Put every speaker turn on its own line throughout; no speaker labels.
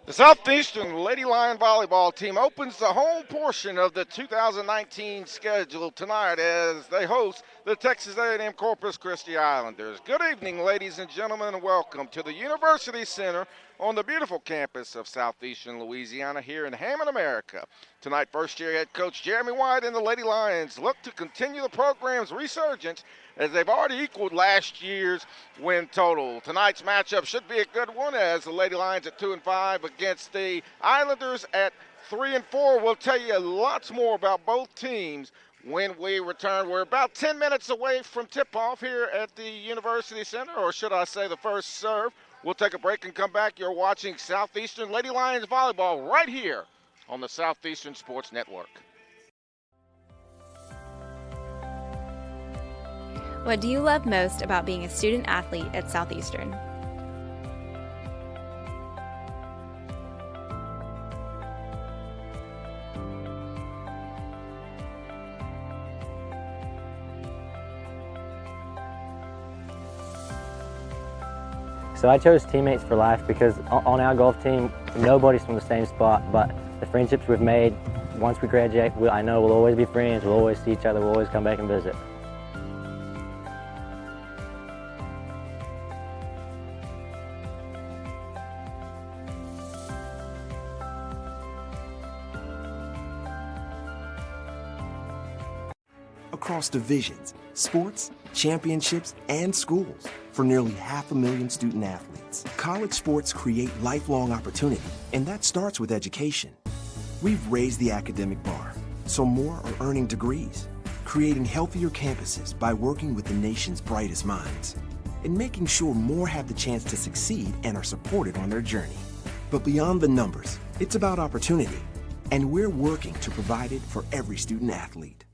The Southeastern Lady Lion volleyball team opens the home portion of the 2019 schedule tonight as they host the Texas A&M-Corpus Christi Islanders. Good evening, ladies and gentlemen, and welcome to the University Center on the beautiful campus of Southeastern Louisiana here in Hammond, America. Tonight, first-year head coach Jeremy White and the Lady Lions look to continue the program's resurgence as they've already equaled last year's win total. Tonight's matchup should be a good one as the Lady Lions at 2-5 against the Islanders at 3-4. We'll tell you lots more about both teams when we return. We're about 10 minutes away from tip-off here at the University Center, or should I say the first serve. We'll take a break and come back. You're watching Southeastern Lady Lions volleyball right here on the Southeastern Sports Network.
What do you love most about being a student athlete at Southeastern?
So I chose teammates for life because on our golf team, nobody's from the same spot, but the friendships we've made once we graduate, I know we'll always be friends, we'll always see each other, we'll always come back and visit.
Across divisions, sports, championships, and schools for nearly 500,000 student athletes. College sports create lifelong opportunity, and that starts with education. We've raised the academic bar, so more are earning degrees, creating healthier campuses by working with the nation's brightest minds, and making sure more have the chance to succeed and are supported on their journey. But beyond the numbers, it's about opportunity, and we're working to provide it for every student athlete.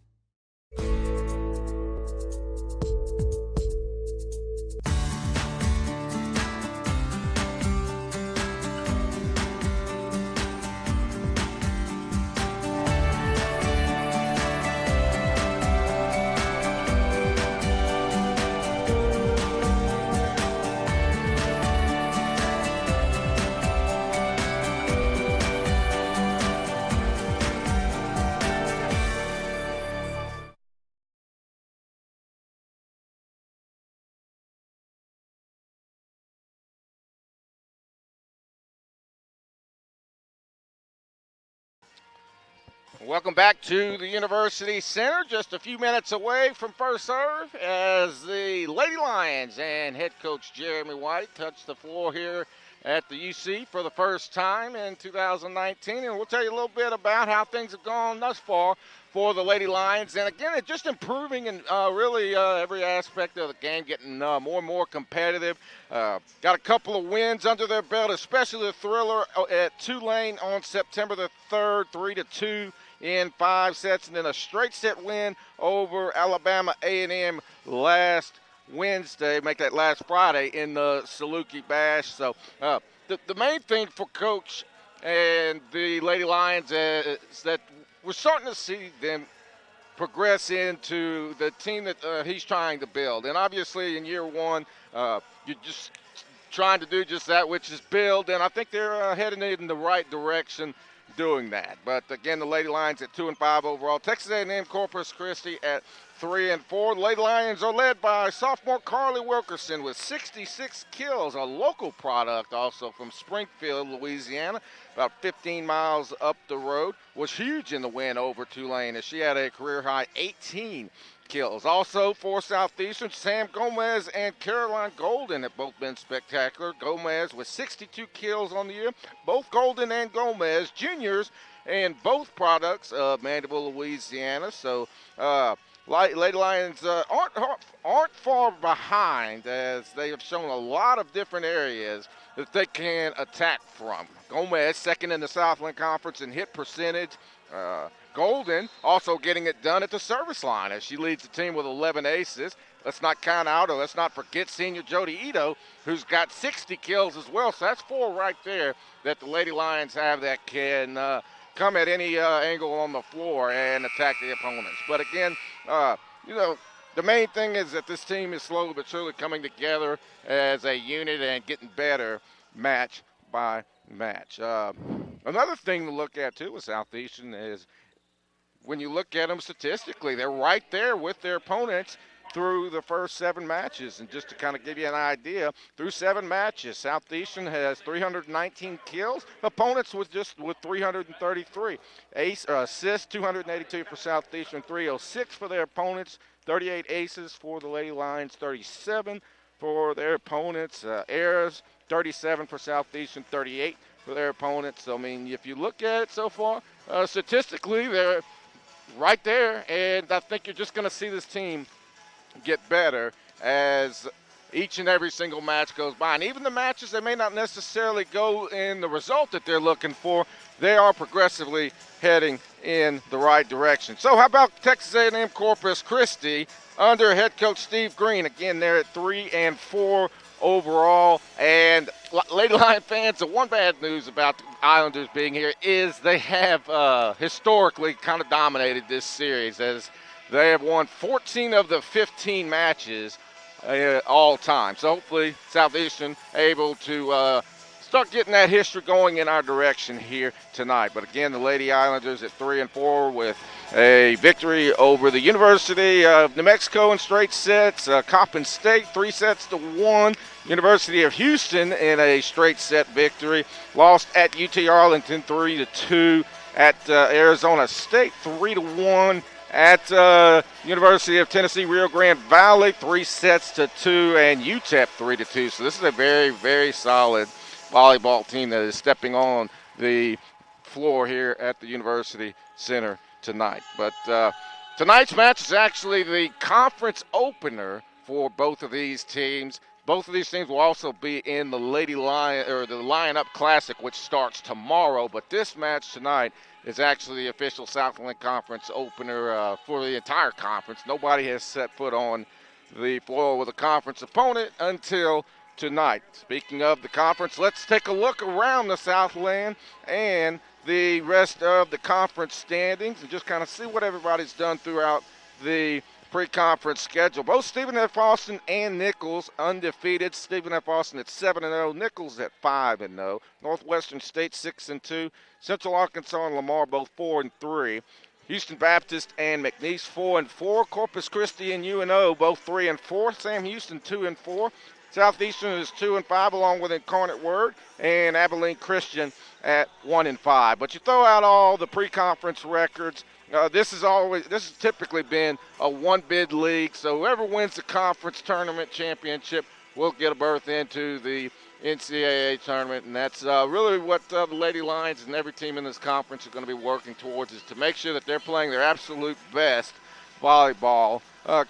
Welcome back to the University Center, just a few minutes away from first serve as the Lady Lions and head coach Jeremy White touch the floor here at the UC for the first time in 2019. And we'll tell you a little bit about how things have gone thus far for the Lady Lions. And again, it's just improving in really every aspect of the game, getting more and more competitive. Got a couple of wins under their belt, especially the thriller at Tulane on September the 3rd, 3-2 in 5 sets, and then a straight set win over Alabama A&M last Wednesday, make that last Friday in the Saluki Bash. So the main thing for Coach and the Lady Lions is that we're starting to see them progress into the team that he's trying to build. And obviously in year one, you're just trying to do just that, which is build, and I think they're heading in the right direction doing that. But again, the Lady Lions at 2-5 overall. Texas A&M-Corpus Christi at 3-4. The Lady Lions are led by sophomore Carly Wilkerson with 66 kills, a local product also from Springfield, Louisiana, about 15 miles up the road. Was huge in the win over Tulane as she had a career-high 18 kills. Also for Southeastern, Sam Gomez and Caroline Golden have both been spectacular. Gomez with 62 kills on the year. Both Golden and Gomez juniors and both products of Mandeville, Louisiana. So Lady Lions aren't far behind as they have shown a lot of different areas that they can attack from. Gomez second in the Southland Conference in hit percentage. Golden also getting it done at the service line as she leads the team with 11 aces. Let's not count out, or let's not forget senior Jody Ito, who's got 60 kills as well. So that's 4 right there that the Lady Lions have that can come at any angle on the floor and attack the opponents. But again, the main thing is that this team is slowly but surely coming together as a unit and getting better match by match. Another thing to look at, too, with Southeastern is when you look at them statistically, they're right there with their opponents through the first 7 matches. And just to kind of give you an idea, through 7 matches, Southeastern has 319 kills, opponents with 333. Assists, 282 for Southeastern, 306 for their opponents, 38 aces for the Lady Lions, 37 for their opponents. Errors, 37 for Southeastern, 38 for their opponents. So, I mean, if you look at it so far, statistically, they're right there, and I think you're just going to see this team get better as each and every single match goes by. And even the matches that may not necessarily go in the result that they're looking for, they are progressively heading in the right direction. So how about Texas A&M-Corpus Christi under head coach Steve Green? Again, they're at 3-4 overall. And Lady Lion fans, the one bad news about the Islanders being here is they have historically kind of dominated this series, as they have won 14 of the 15 matches all time. So hopefully Southeastern able to start getting that history going in our direction here tonight. But again, the Lady Islanders at 3-4 with a victory over the University of New Mexico in straight sets. Coppin State 3-1. University of Houston in a straight set victory. Lost at UT Arlington 3-2. At Arizona State 3-1. At University of Tennessee Rio Grande Valley 3-2, and UTEP 3-2. So this is a very, very solid volleyball team that is stepping on the floor here at the University Center tonight. But tonight's match is actually the conference opener for both of these teams. Both of these teams will also be in the Lady Lion or the Lion Up Classic, which starts tomorrow. But this match tonight is actually the official Southland Conference opener for the entire conference. Nobody has set foot on the floor with a conference opponent until tonight. Speaking of the conference, let's take a look around the Southland and the rest of the conference standings and just kind of see what everybody's done throughout the pre-conference schedule. Both Stephen F. Austin and Nichols undefeated. Stephen F. Austin at 7-0, Nichols at 5-0. Northwestern State 6-2. Central Arkansas and Lamar both 4-3. Houston Baptist and McNeese 4-4. Corpus Christi and UNO both 3-4. Sam Houston 2-4. Southeastern is 2-5 along with Incarnate Word, and Abilene Christian at 1-5. But you throw out all the pre-conference records. This has typically been a one-bid league, so whoever wins the conference tournament championship will get a berth into the NCAA tournament, and that's really what the Lady Lions and every team in this conference are going to be working towards, is to make sure that they're playing their absolute best volleyball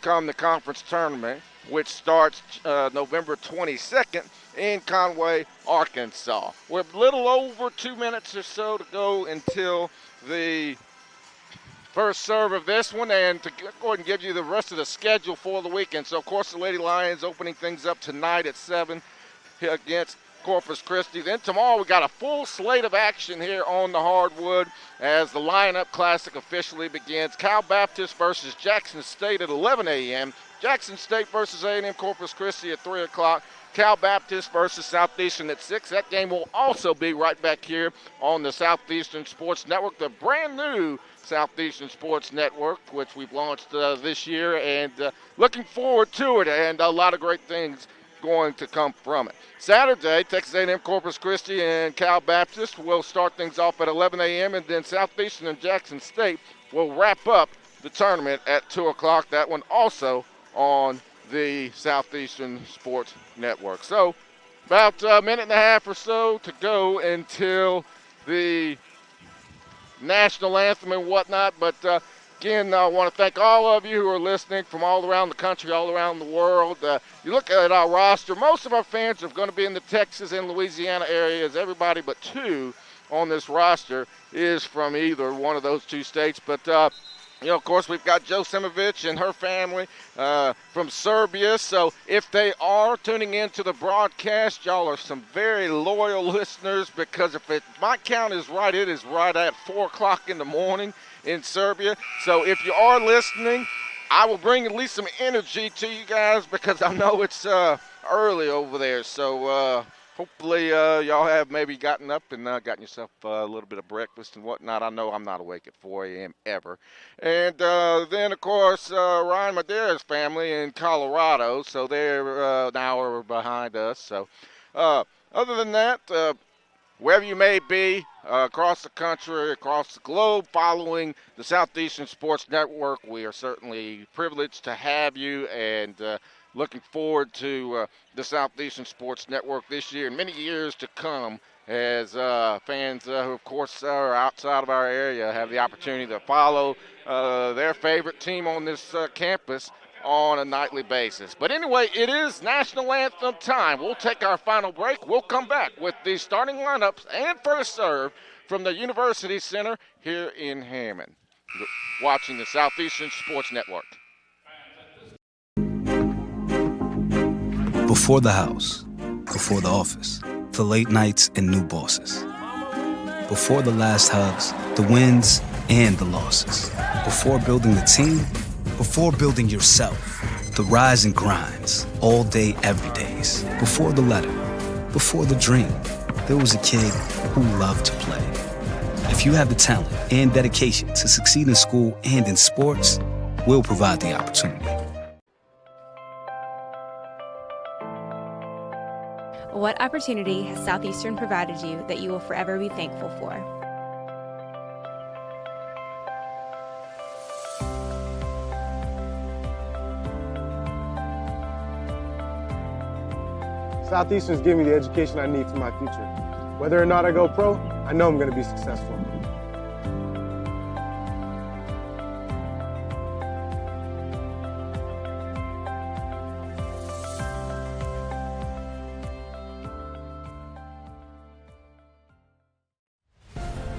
come the conference tournament, which starts November 22nd in Conway, Arkansas. We're a little over 2 minutes or so to go until the first serve of this one, and to go ahead and give you the rest of the schedule for the weekend. So, of course, the Lady Lions opening things up tonight at 7 against Corpus Christi. Then tomorrow we got a full slate of action here on the hardwood as the Lion Up Classic officially begins. Cal Baptist versus Jackson State at 11 a.m. Jackson State versus A&M-Corpus Christi at 3 o'clock. Cal Baptist versus Southeastern at 6. That game will also be right back here on the Southeastern Sports Network, the brand new Southeastern Sports Network, which we've launched this year, and looking forward to it, and a lot of great things going to come from it. Saturday, Texas A&M Corpus Christi and Cal Baptist will start things off at 11 a.m., and then Southeastern and Jackson State will wrap up the tournament at 2 o'clock. That one also on the Southeastern Sports Network. So about a minute and a half or so to go until the national anthem and whatnot. But again, I want to thank all of you who are listening from all around the country, all around the world. You look at our roster, most of our fans are going to be in the Texas and Louisiana areas. Everybody but 2 on this roster is from either one of those 2 states. But of course, we've got Joe Simovic and her family from Serbia. So if they are tuning into the broadcast, y'all are some very loyal listeners, because if my count is right, it is right at 4 o'clock in the morning in Serbia. So if you are listening, I will bring at least some energy to you guys, because I know it's early over there. So Hopefully y'all have maybe gotten up and gotten yourself a little bit of breakfast and whatnot. I know I'm not awake at 4 a.m. ever. And then, of course, Ryan Madera's family in Colorado, so they're an hour behind us. So other than that, wherever you may be across the country, across the globe, following the Southeastern Sports Network, we are certainly privileged to have you and looking forward to the Southeastern Sports Network this year and many years to come as fans who, of course, are outside of our area have the opportunity to follow their favorite team on this campus on a nightly basis. But anyway, it is national anthem time. We'll take our final break. We'll come back with the starting lineups and first serve from the University Center here in Hammond. Watching the Southeastern Sports Network.
Before the house, before the office, the late nights and new bosses. Before the last hugs, the wins and the losses. Before building the team, before building yourself, the rise and grinds, all day, every days. Before the letter, before the dream, there was a kid who loved to play. If you have the talent and dedication to succeed in school and in sports, we'll provide the opportunity.
What opportunity has Southeastern provided you that you will forever be thankful for?
Southeastern's giving me the education I need for my future. Whether or not I go pro, I know I'm going to be successful.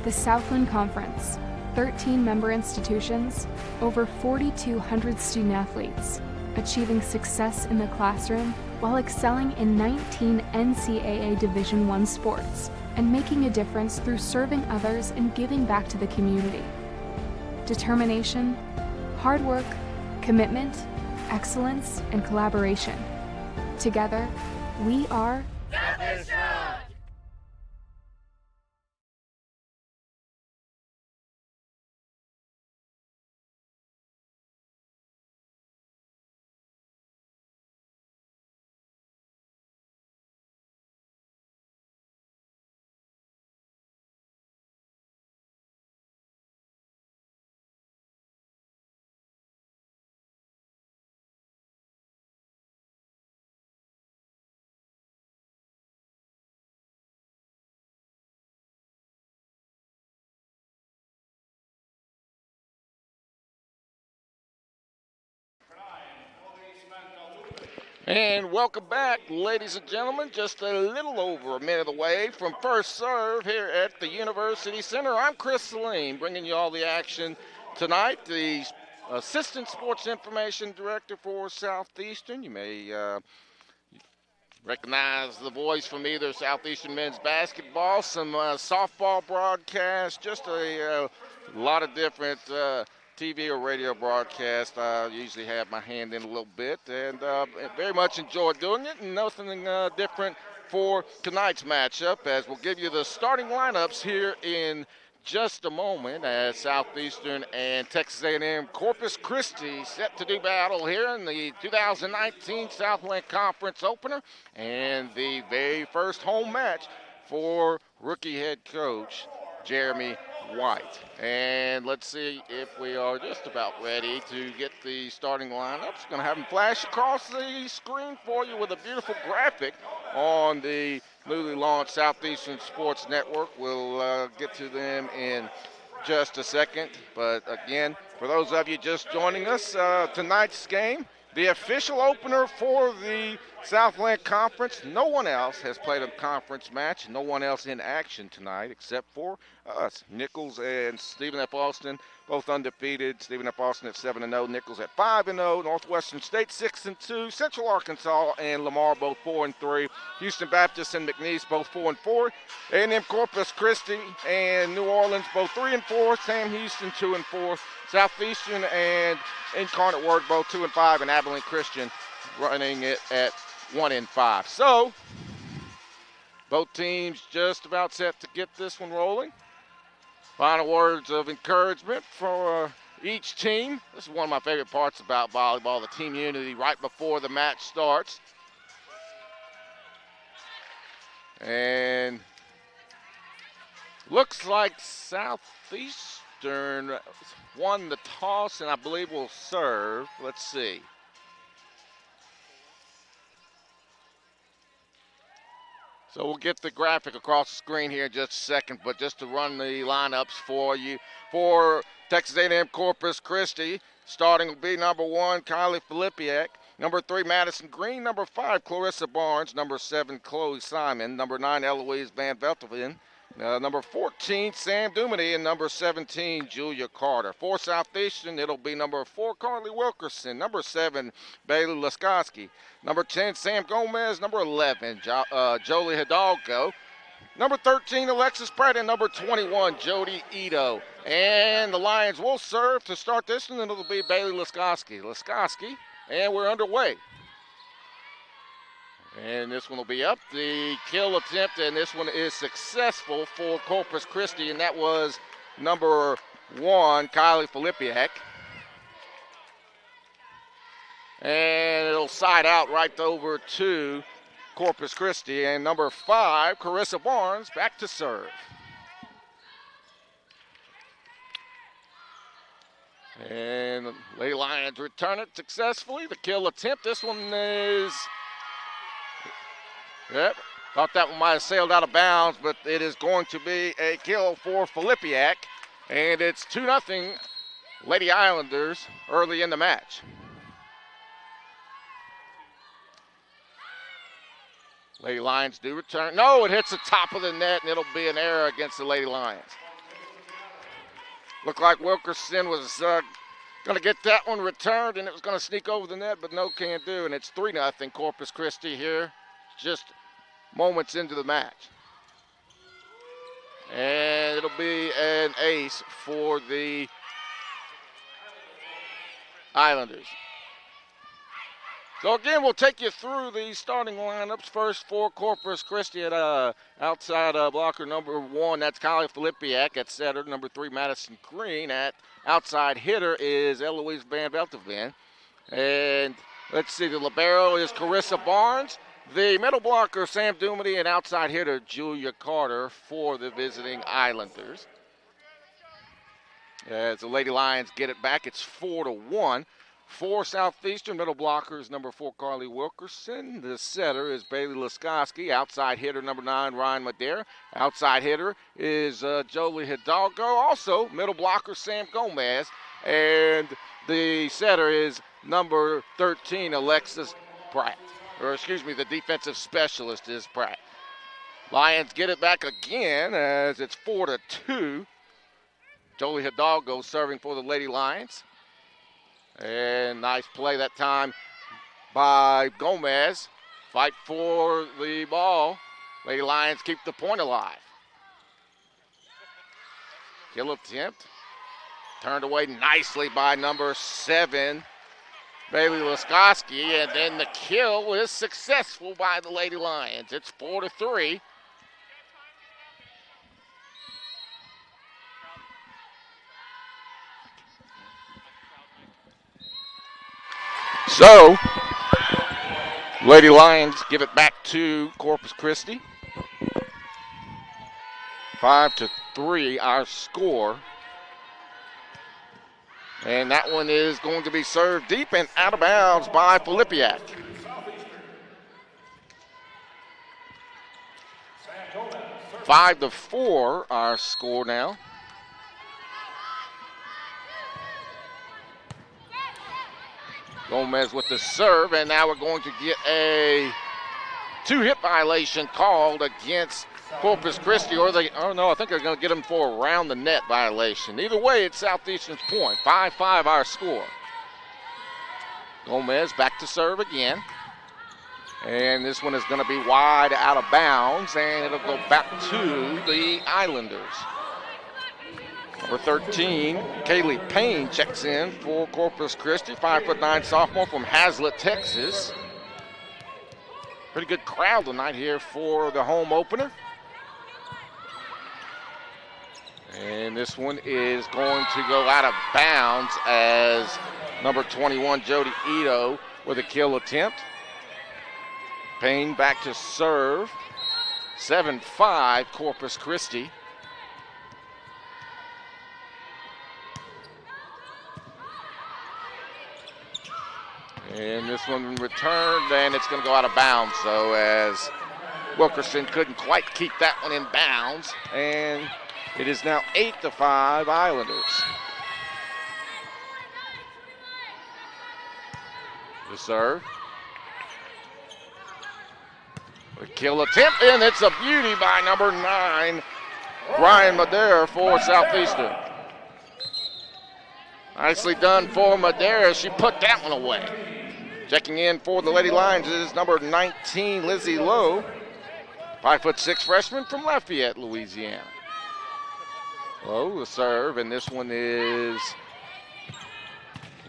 The Southland Conference, 13 member institutions, over 4,200 student athletes, achieving success in the classroom while excelling in 19 NCAA Division I sports and making a difference through serving others and giving back to the community. Determination, hard work, commitment, excellence, and collaboration. Together, we are Southeastern!
And welcome back, ladies and gentlemen. Just a little over a minute away from first serve here at the University Center. I'm Christi, bringing you all the action tonight. The Assistant Sports Information Director for Southeastern. You may recognize the voice from either Southeastern men's basketball, some softball broadcasts, just a lot of different TV or radio broadcast. I usually have my hand in a little bit and very much enjoy doing it, and nothing different for tonight's matchup, as we'll give you the starting lineups here in just a moment as Southeastern and Texas A&M-Corpus Christi set to do battle here in the 2019 Southland Conference opener and the very first home match for rookie head coach Jeremy White. And let's see if we are just about ready to get the starting lineups. Going to have them flash across the screen for you with a beautiful graphic on the newly launched Southeastern Sports Network. We'll get to them in just a second. But again, for those of you just joining us, tonight's game, the official opener for the Southland Conference. No one else has played a conference match. No one else in action tonight except for us. Nichols and Stephen F. Austin, both undefeated. Stephen F. Austin at 7-0. Nichols at 5-0. Northwestern State 6-2. Central Arkansas and Lamar both 4-3. Houston Baptist and McNeese both 4-4. A&M-Corpus Christi and New Orleans both 3-4. Sam Houston 2-4. Southeastern and Incarnate Word both 2-5. And Abilene Christian running it at 1-5. So Both teams just about set to get this one rolling. Final words of encouragement for each team. This is one of my favorite parts about volleyball, the team unity right before the match starts. And looks like Southeastern won the toss and I believe will serve. Let's see. So we'll get the graphic across the screen here in just a second, but just to run the lineups for you. For Texas A&M-Corpus Christi, starting will be number 1, Kylie Filipiak. Number 3, Madison Green. Number 5, Clarissa Barnes. Number 7, Chloe Simon. Number 9, Eloise Van Velthoven. Number 14, Sam Dumity, and number 17, Julia Carter. For Southeastern, it'll be number 4, Carly Wilkerson. Number 7, Bailey Laskoski. Number 10, Sam Gomez. Number 11, Jolie Hidalgo. Number 13, Alexis Pratt, and number 21, Jody Ito. And the Lions will serve to start this one, and it'll be Bailey Laskoski. And we're underway. And this one will be up. The kill attempt, and this one is successful for Corpus Christi, and that was number 1, Kylie Filipiak. And it'll side out right over to Corpus Christi, and number 5, Carissa Barnes, back to serve. And the Lady Lions return it successfully. The kill attempt, this one is... Yep, thought that one might have sailed out of bounds, but it is going to be a kill for Filipiak, and it's 2-0 Lady Islanders early in the match. Lady Lions do return. No, it hits the top of the net, and it'll be an error against the Lady Lions. Looked like Wilkerson was going to get that one returned, and it was going to sneak over the net, but no can do, and it's 3-0 Corpus Christi here, just moments into the match. And it'll be an ace for the Islanders. So again, we'll take you through the starting lineups. First for Corpus Christi at outside blocker number 1, that's Kylie Filipiak at setter. Number 3, Madison Green. At outside hitter is Eloise Van Velthoven. And let's see, the libero is Carissa Barnes. The middle blocker, Sam Dumity, and outside hitter, Julia Carter for the visiting Islanders. As the Lady Lions get it back, it's 4-1. For Southeastern, middle blocker is number 4, Carly Wilkerson. The setter is Bailey Laskoski. Outside hitter, number 9, Ryan Madera. Outside hitter is Jolie Hidalgo. Also, middle blocker, Sam Gomez. And the setter is number 13, Alexis Pratt. Or excuse me, the defensive specialist is Pratt. Lions get it back again as it's 4-2. Jolie Hidalgo serving for the Lady Lions. And nice play that time by Gomez. Fight for the ball. Lady Lions keep the point alive. Kill attempt. Turned away nicely by number 7, Bailey Laskoski, and then the kill is successful by the Lady Lions. It's 4-3. So, Lady Lions give it back to Corpus Christi. 5-3 our score. And that one is going to be served deep and out of bounds by Filipiak. Five to 4 our score now. Gomez with the serve, and now we're going to get a 2-hit violation called against Corpus Christi, or I think they're going to get him for a round the net violation. Either way, it's Southeastern's point. 5-5 our score. Gomez back to serve again. And this one is going to be wide out of bounds, and it'll go back to the Islanders. Number 13, Kaylee Payne checks in for Corpus Christi, 5'9" sophomore from Hazlet, Texas. Pretty good crowd tonight here for the home opener. And this one is going to go out of bounds as number 21, Jody Ito, with a kill attempt. Payne back to serve. 7-5 Corpus Christi. And this one returned, and it's going to go out of bounds. So as Wilkerson couldn't quite keep that one in bounds, and it is now 8-5 Islanders. The serve. The kill attempt, and it's a beauty by number 9, Brian Madera for Southeastern. Nicely done for Madera. She put that one away. Checking in for the Lady Lions is number 19, Lizzie Lowe, 5'6" freshman from Lafayette, Louisiana. Lowe, the serve, and this one is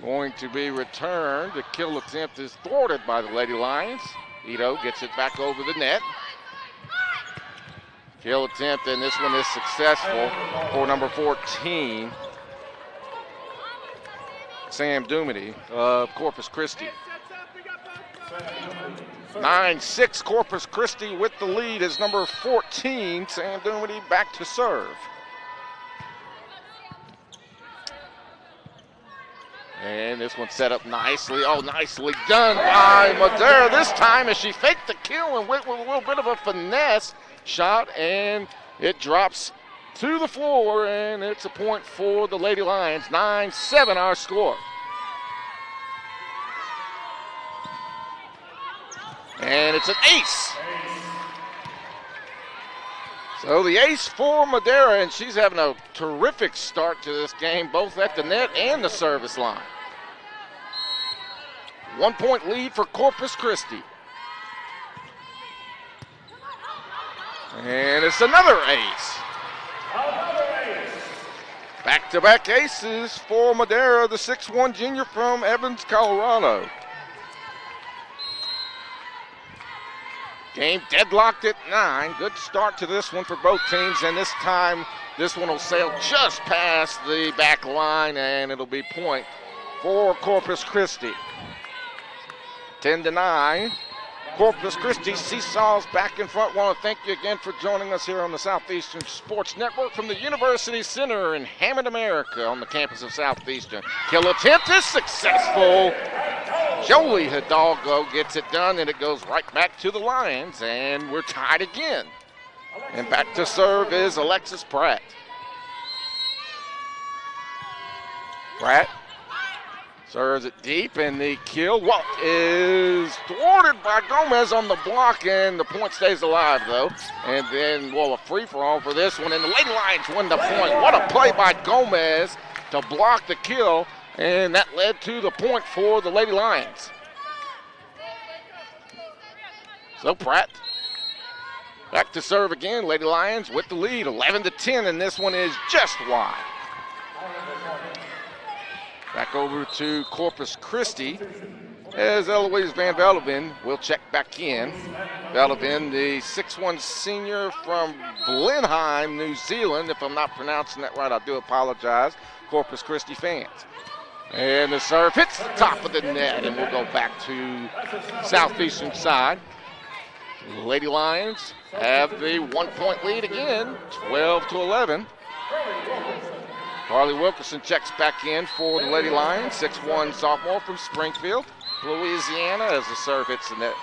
going to be returned. The kill attempt is thwarted by the Lady Lions. Ito gets it back over the net. Kill attempt, and this one is successful for number 14, Sam Dumity of Corpus Christi. 9-6 Corpus Christi with the lead as number 14, Sam Dumity, back to serve. And this one set up nicely. Oh, nicely done by Madera this time as she faked the kill and went with a little bit of a finesse shot, and it drops to the floor, and it's a point for the Lady Lions. 9-7 our score. And it's an ace. So the ace for Madera, and she's having a terrific start to this game, both at the net and the service line. 1 point lead for Corpus Christi. And it's another ace. Back-to-back aces for Madera, the 6'1" junior from Evans, Colorado. Game deadlocked at 9. Good start to this one for both teams, and this time this one will sail just past the back line, and it'll be point for Corpus Christi. 10-9. Corpus Christi seesaws back in front. Want to thank you again for joining us here on the Southeastern Sports Network from the University Center in Hammond, America, on the campus of Southeastern. Kill attempt is successful. Jolie Hidalgo gets it done, and it goes right back to the Lions, and we're tied again. And back to serve is Alexis Pratt. Pratt serves it deep, and the kill is thwarted by Gomez on the block, and the point stays alive, though. And then, a free-for-all for this one, and the Lady Lions win the point. What a play by Gomez to block the kill, and that led to the point for the Lady Lions. So Pratt back to serve again. Lady Lions with the lead, 11-10, and this one is just wide. Back over to Corpus Christi as Eloise Van Velden will check back in. Velden, the 6'1" senior from Blenheim, New Zealand. If I'm not pronouncing that right, I do apologize, Corpus Christi fans. And the serve hits the top of the net, and we'll go back to Southeastern side. Lady Lions have the 1 point lead again, 12-11. Carly Wilkerson checks back in for the Lady Lions, 6'1" sophomore from Springfield, Louisiana, as the serve hits the net.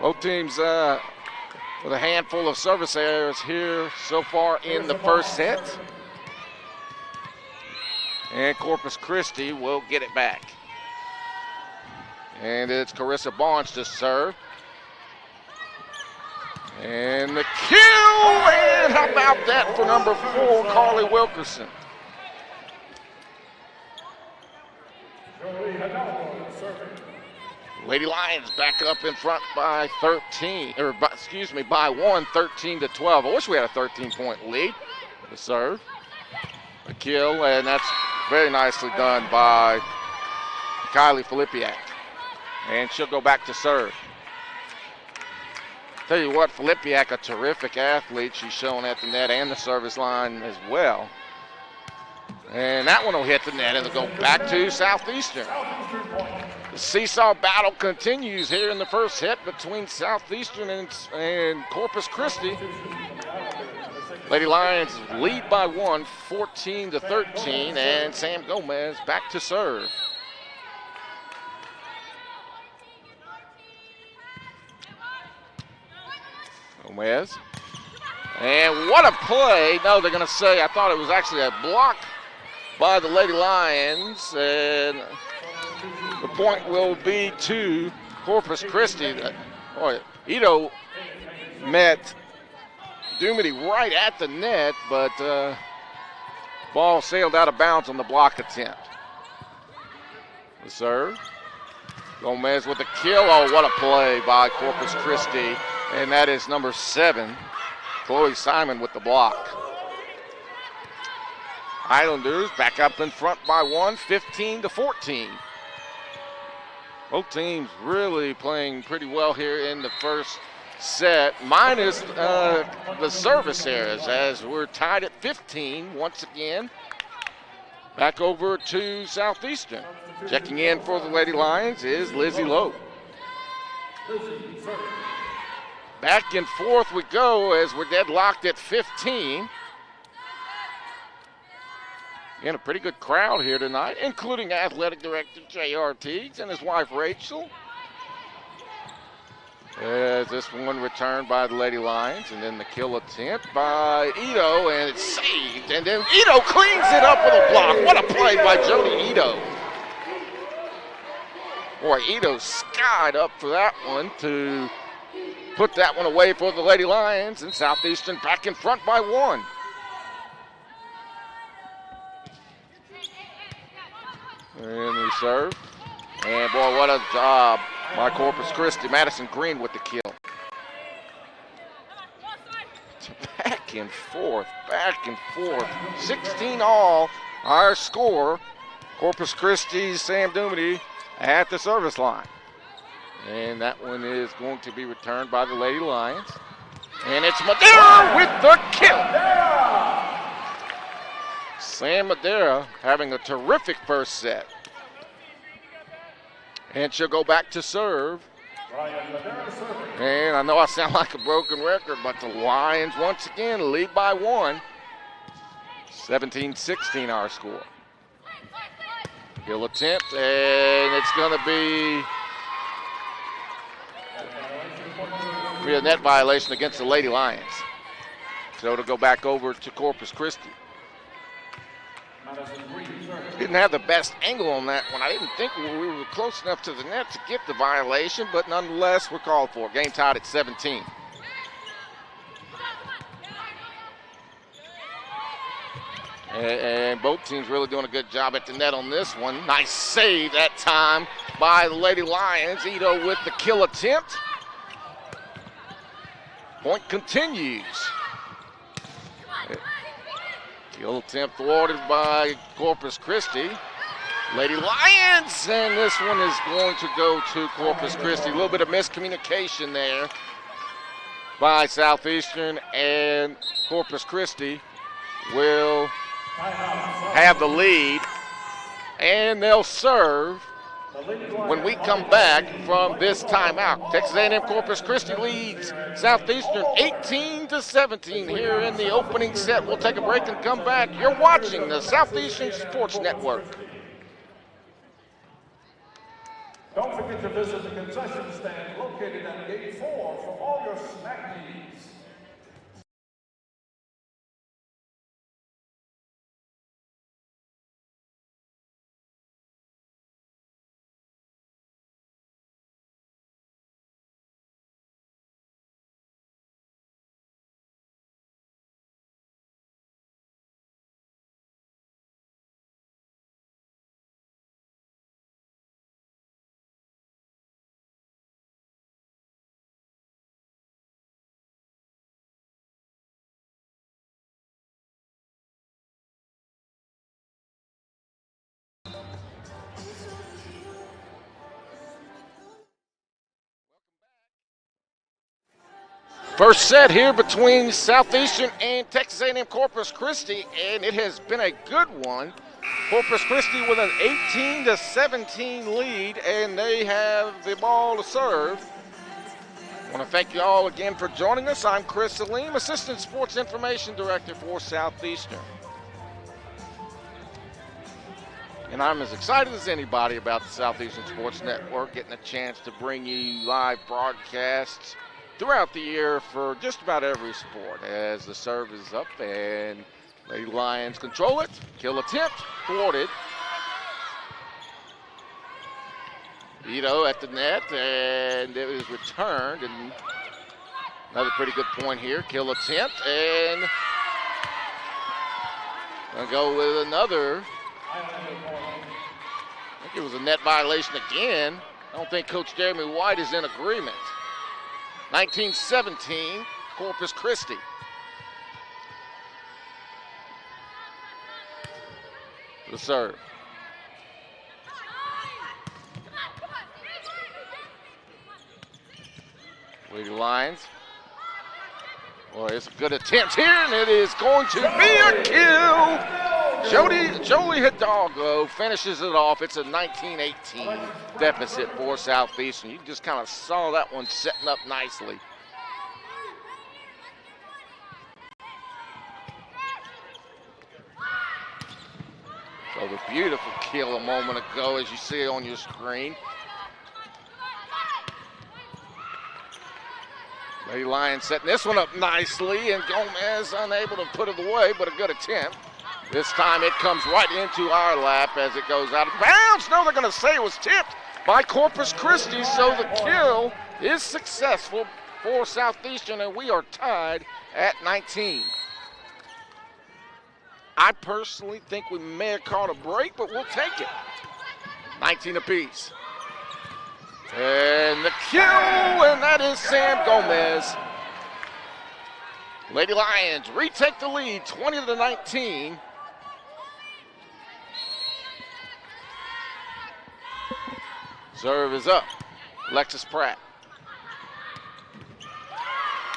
Both teams with a handful of service errors here so far in the first set. And Corpus Christi will get it back. And it's Carissa Barnes to serve. And the kill, and how about that for number 4, Carly Wilkerson. Lady Lions back up in front by 13, by 1, 13-12. I wish we had a 13-point lead. The serve, the kill, and that's very nicely done by Kylie Filipiak. And she'll go back to serve. Tell you what, Filipiak, a terrific athlete. She's shown at the net and the service line as well. And that one will hit the net and it'll go back to Southeastern. The seesaw battle continues here in the first hit between Southeastern and Corpus Christi. Lady Lions lead by 1, 14-13, and Sam Gomez back to serve. Gomez. And what a play. No, they're going to say, I thought it was actually a block by the Lady Lions. And the point will be to Corpus Christi. Boy, Ito met Dumity right at the net, but ball sailed out of bounds on the block attempt. The serve. Gomez with the kill. Oh, what a play by Corpus Christi. And that is number 7, Chloe Simon with the block. Highlanders back up in front by 1, 15-14. Both teams really playing pretty well here in the first set, minus the service errors, as we're tied at 15 once again. Back over to Southeastern. Checking in for the Lady Lions is Lizzie Lowe. Back and forth we go as we're deadlocked at 15. Again, a pretty good crowd here tonight, including Athletic Director J.R. Teagues and his wife Rachel. As this one returned by the Lady Lions, and then the kill attempt by Ito, and it's saved. And then Ito cleans it up with a block. What a play by Jody Ito. Boy, Ito skied up for that one to put that one away for the Lady Lions, and Southeastern back in front by 1. And we serve. And boy, what a job by Corpus Christi. Madison Green with the kill. Back and forth, back and forth. 16 all, our score. Corpus Christi's Sam Dumity at the service line. And that one is going to be returned by the Lady Lions. And it's Madera with the kill. Sam Madera having a terrific first set. And she'll go back to serve. And I know I sound like a broken record, but the Lions once again lead by 1. 17-16 our score. Kill attempt, and it's going to be a net violation against the Lady Lions. So it'll go back over to Corpus Christi. Didn't have the best angle on that one. I didn't think we were close enough to the net to get the violation, but nonetheless, we're called for. Game tied at 17. And both teams really doing a good job at the net on this one. Nice save that time by the Lady Lions. Ito with the kill attempt. Point continues. Kill attempt thwarted by Corpus Christi. Lady Lions, and this one is going to go to Corpus Christi. A little bit of miscommunication there by Southeastern, and Corpus Christi will have the lead, and they'll serve when we come back from this timeout. Texas A&M Corpus Christi leads Southeastern 18-17 here in the opening set. We'll take a break and come back. You're watching the Southeastern Sports Network.
Don't forget to visit the concession stand located at Gate 4 for all your snack needs.
First set here between Southeastern and Texas A&M-Corpus Christi, and it has been a good one. Corpus Christi with an 18-17 lead, and they have the ball to serve. I want to thank you all again for joining us. I'm Christi, Assistant Sports Information Director for Southeastern. And I'm as excited as anybody about the Southeastern Sports Network, getting a chance to bring you live broadcasts throughout the year for just about every sport. As the serve is up and Lady Lions control it. Kill attempt, thwarted. Ito at the net, and it was returned. And another pretty good point here. Kill attempt, and gonna go with another. I think it was a net violation again. I don't think Coach Jeremy White is in agreement. 19-17, Corpus Christi. The serve. Lady Lions. Boy, it's a good attempt here, and it is going to be a kill. Jolie Hidalgo finishes it off. It's a 19-18 deficit for Southeastern. You just kind of saw that one setting up nicely. So the beautiful kill a moment ago, as you see on your screen. Lady Lions setting this one up nicely, and Gomez unable to put it away, but a good attempt. This time it comes right into our lap as it goes out of bounds. No, they're going to say it was tipped by Corpus Christi, so the kill is successful for Southeastern, and we are tied at 19. I personally think we may have caught a break, but we'll take it. 19 apiece. And the kill, and that is Sam Gomez. Lady Lions retake the lead, 20-19. Serve is up. Alexis Pratt.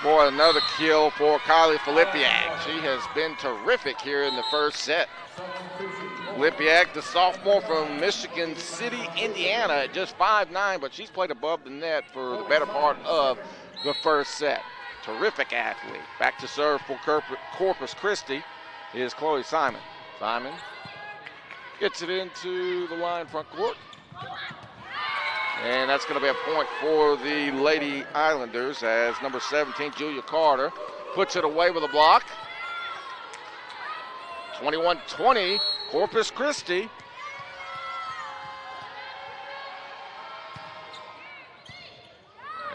Boy, another kill for Kylie Filipiak. She has been terrific here in the first set. Filipiak, the sophomore from Michigan City, Indiana, at just 5'9", but she's played above the net for the better part of the first set. Terrific athlete. Back to serve for Corpus Christi is Chloe Simon. Simon gets it into the line front court. And that's going to be a point for the Lady Islanders as number 17, Julia Carter, puts it away with a block. 21-20, Corpus Christi.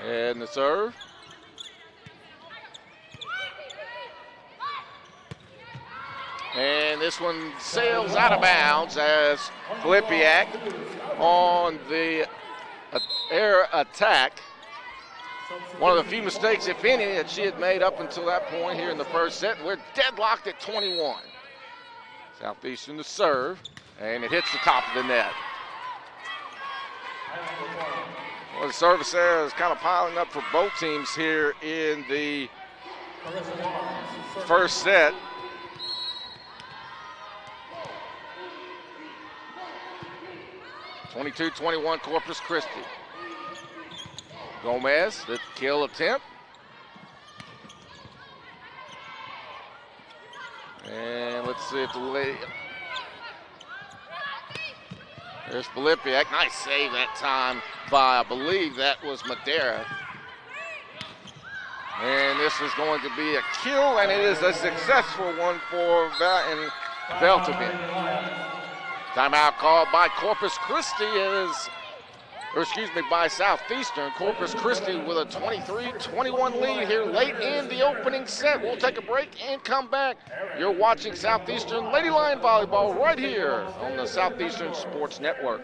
And the serve. And this one sails out of bounds as Filipiak on the air attack. One of the few mistakes, if any, that she had made up until that point here in the first set. We're deadlocked at 21. Southeastern to serve, and it hits the top of the net. Well, the service there is kind of piling up for both teams here in the first set. (22-21) Corpus Christi. Gomez, the kill attempt. And let's see if the lady. There's Filipiak. Nice save that time by, I believe that was Madera. And this is going to be a kill, and it is a successful one for Veltevin. Timeout called by Corpus Christi by Southeastern. Corpus Christi with a 23-21 lead here late in the opening set. We'll take a break and come back. You're watching Southeastern Lady Lion Volleyball right here on the Southeastern Sports Network.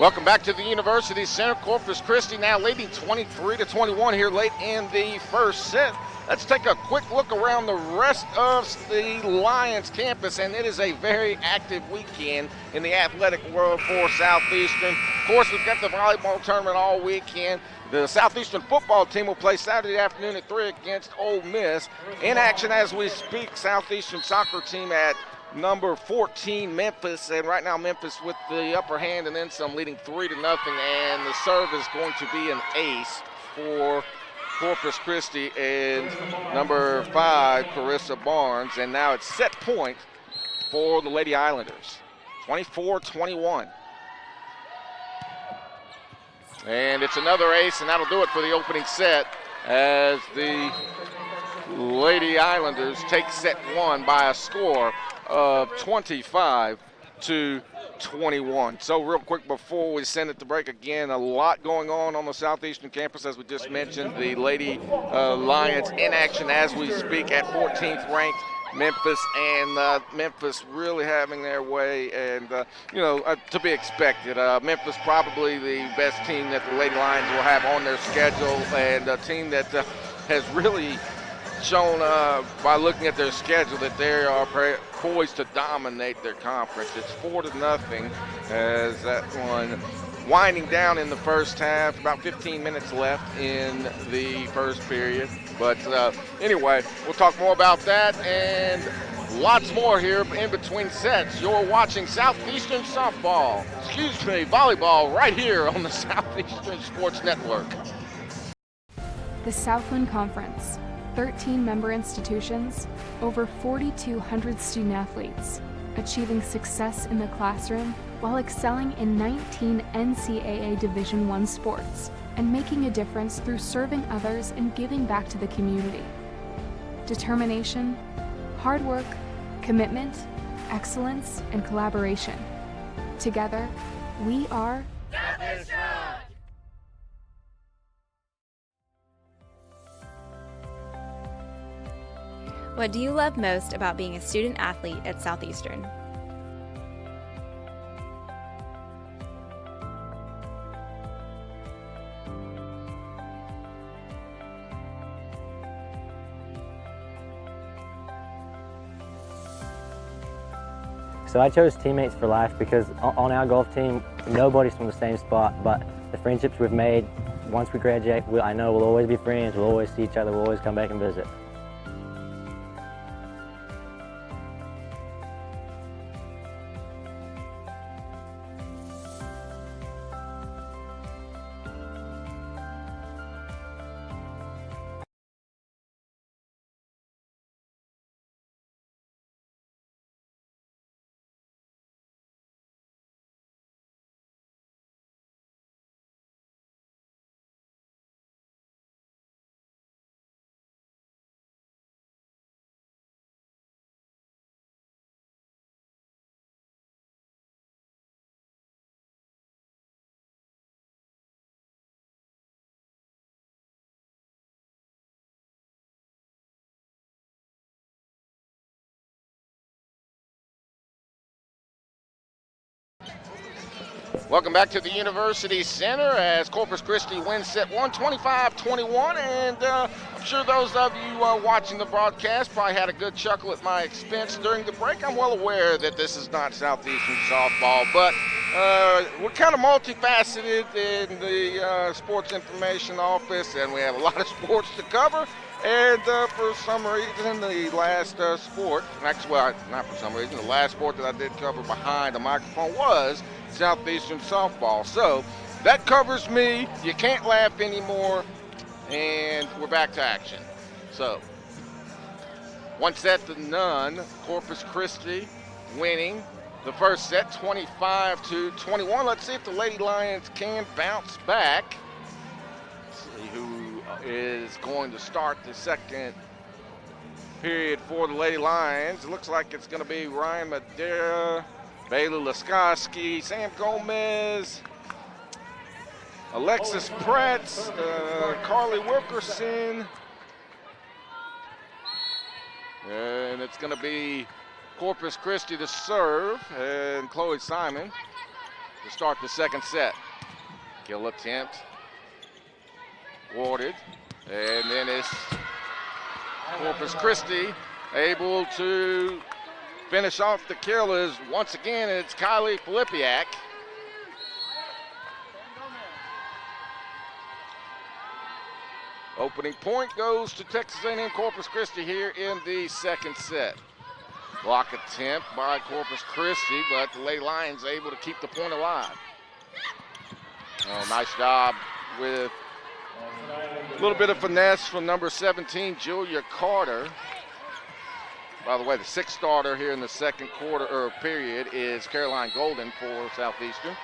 Welcome back to the University Center. Corpus Christi now leading 23-21 here late in the first set. Let's take a quick look around the rest of the Lions campus, and it is a very active weekend in the athletic world for Southeastern. Of course, we've got the volleyball tournament all weekend. The Southeastern football team will play Saturday afternoon at 3 against Ole Miss. In action as we speak, Southeastern soccer team at number 14, Memphis, and right now Memphis with the upper hand and then some, leading 3-0, and the serve is going to be an ace for Corpus Christi and number 5, Carissa Barnes, and now it's set point for the Lady Islanders, 24-21. And it's another ace, and that'll do it for the opening set as the Lady Islanders take set one by a score of 25-21. So real quick before we send it to break, again, a lot going on the Southeastern campus, as we just mentioned. The Lady Lions in action as we speak at 14th ranked Memphis, and Memphis really having their way, and to be expected. Memphis probably the best team that the Lady Lions will have on their schedule, and a team that has really shown by looking at their schedule that they are poised to dominate their conference. It's 4-0 as that one winding down in the first half. About 15 minutes left in the first period. But anyway, we'll talk more about that and lots more here in between sets. You're watching Southeastern volleyball right here on the Southeastern Sports Network.
The Southland Conference. 13 member institutions, over 4,200 student athletes, achieving success in the classroom while excelling in 19 NCAA Division I sports and making a difference through serving others and giving back to the community. Determination, hard work, commitment, excellence, and collaboration. Together, we are Southeastern!
What do you love most about being a student athlete at Southeastern?
So I chose teammates for life because on our golf team, nobody's from the same spot, but the friendships we've made once we graduate, I know we'll always be friends, we'll always see each other, we'll always come back and visit.
Welcome back to the University Center as Corpus Christi wins set one, 25-21, and I'm sure those of you watching the broadcast probably had a good chuckle at my expense during the break. I'm well aware that this is not Southeastern softball, but we're kind of multifaceted in the sports information office, and we have a lot of sports to cover. And for some reason, the last sport, actually, well, not for some reason, the last sport that I did cover behind the microphone was Southeastern softball. So that covers me. You can't laugh anymore, and we're back to action. So 1-0. Corpus Christi winning the first set, 25-21. Let's see if the Lady Lions can bounce back. Let's see who is going to start the second period for the Lady Lions. It looks like it's going to be Ryan Madera, Bailey Laskowski, Sam Gomez, Alexis Pretz, Carly Wilkerson, and it's going to be Corpus Christi to serve, and Chloe Simon. to start the second set. Kill attempt. Warded. And then it's Corpus Christi able to finish off the kill. Is once again it's Kylie Filipiak. Opening point goes to Texas A&M Corpus Christi here in the second set. Block attempt by Corpus Christi, but the Lady Lions able to keep the point alive. Oh, nice job with a little bit of finesse from number 17, Julia Carter. By the way, the sixth starter here in the second quarter or period is Caroline Golden for Southeastern.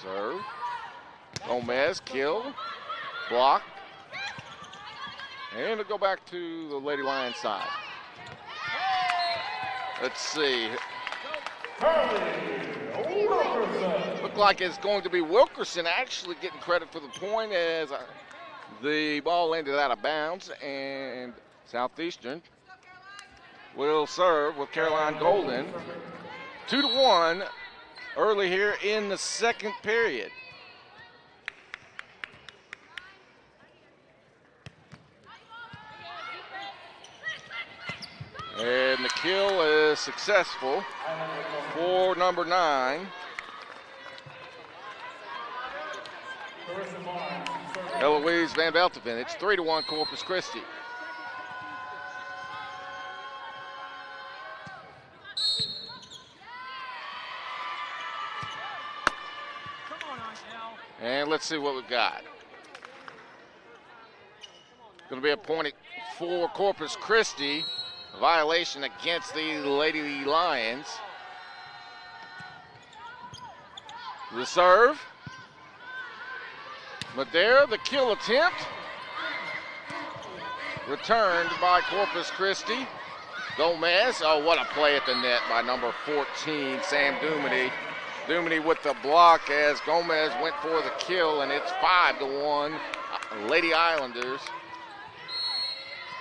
Serve. Gomez, kill, block. And it'll go back to the Lady Lions side. Let's see. Look like it's going to be Wilkerson actually getting credit for the point as the ball ended out of bounds, and Southeastern will serve with Caroline Golden. 2-1 early here in the second period. And the kill is successful for number 9. Eloise Van Belteven. It's 3-1 Corpus Christi. And let's see what we've got. Going to be appointed for Corpus Christi. A violation against the Lady Lions. The serve. Madera, the kill attempt. Returned by Corpus Christi. Gomez, oh, what a play at the net by number 14, Sam Dumity. Dumity with the block as Gomez went for the kill, and it's 5-1 Lady Islanders.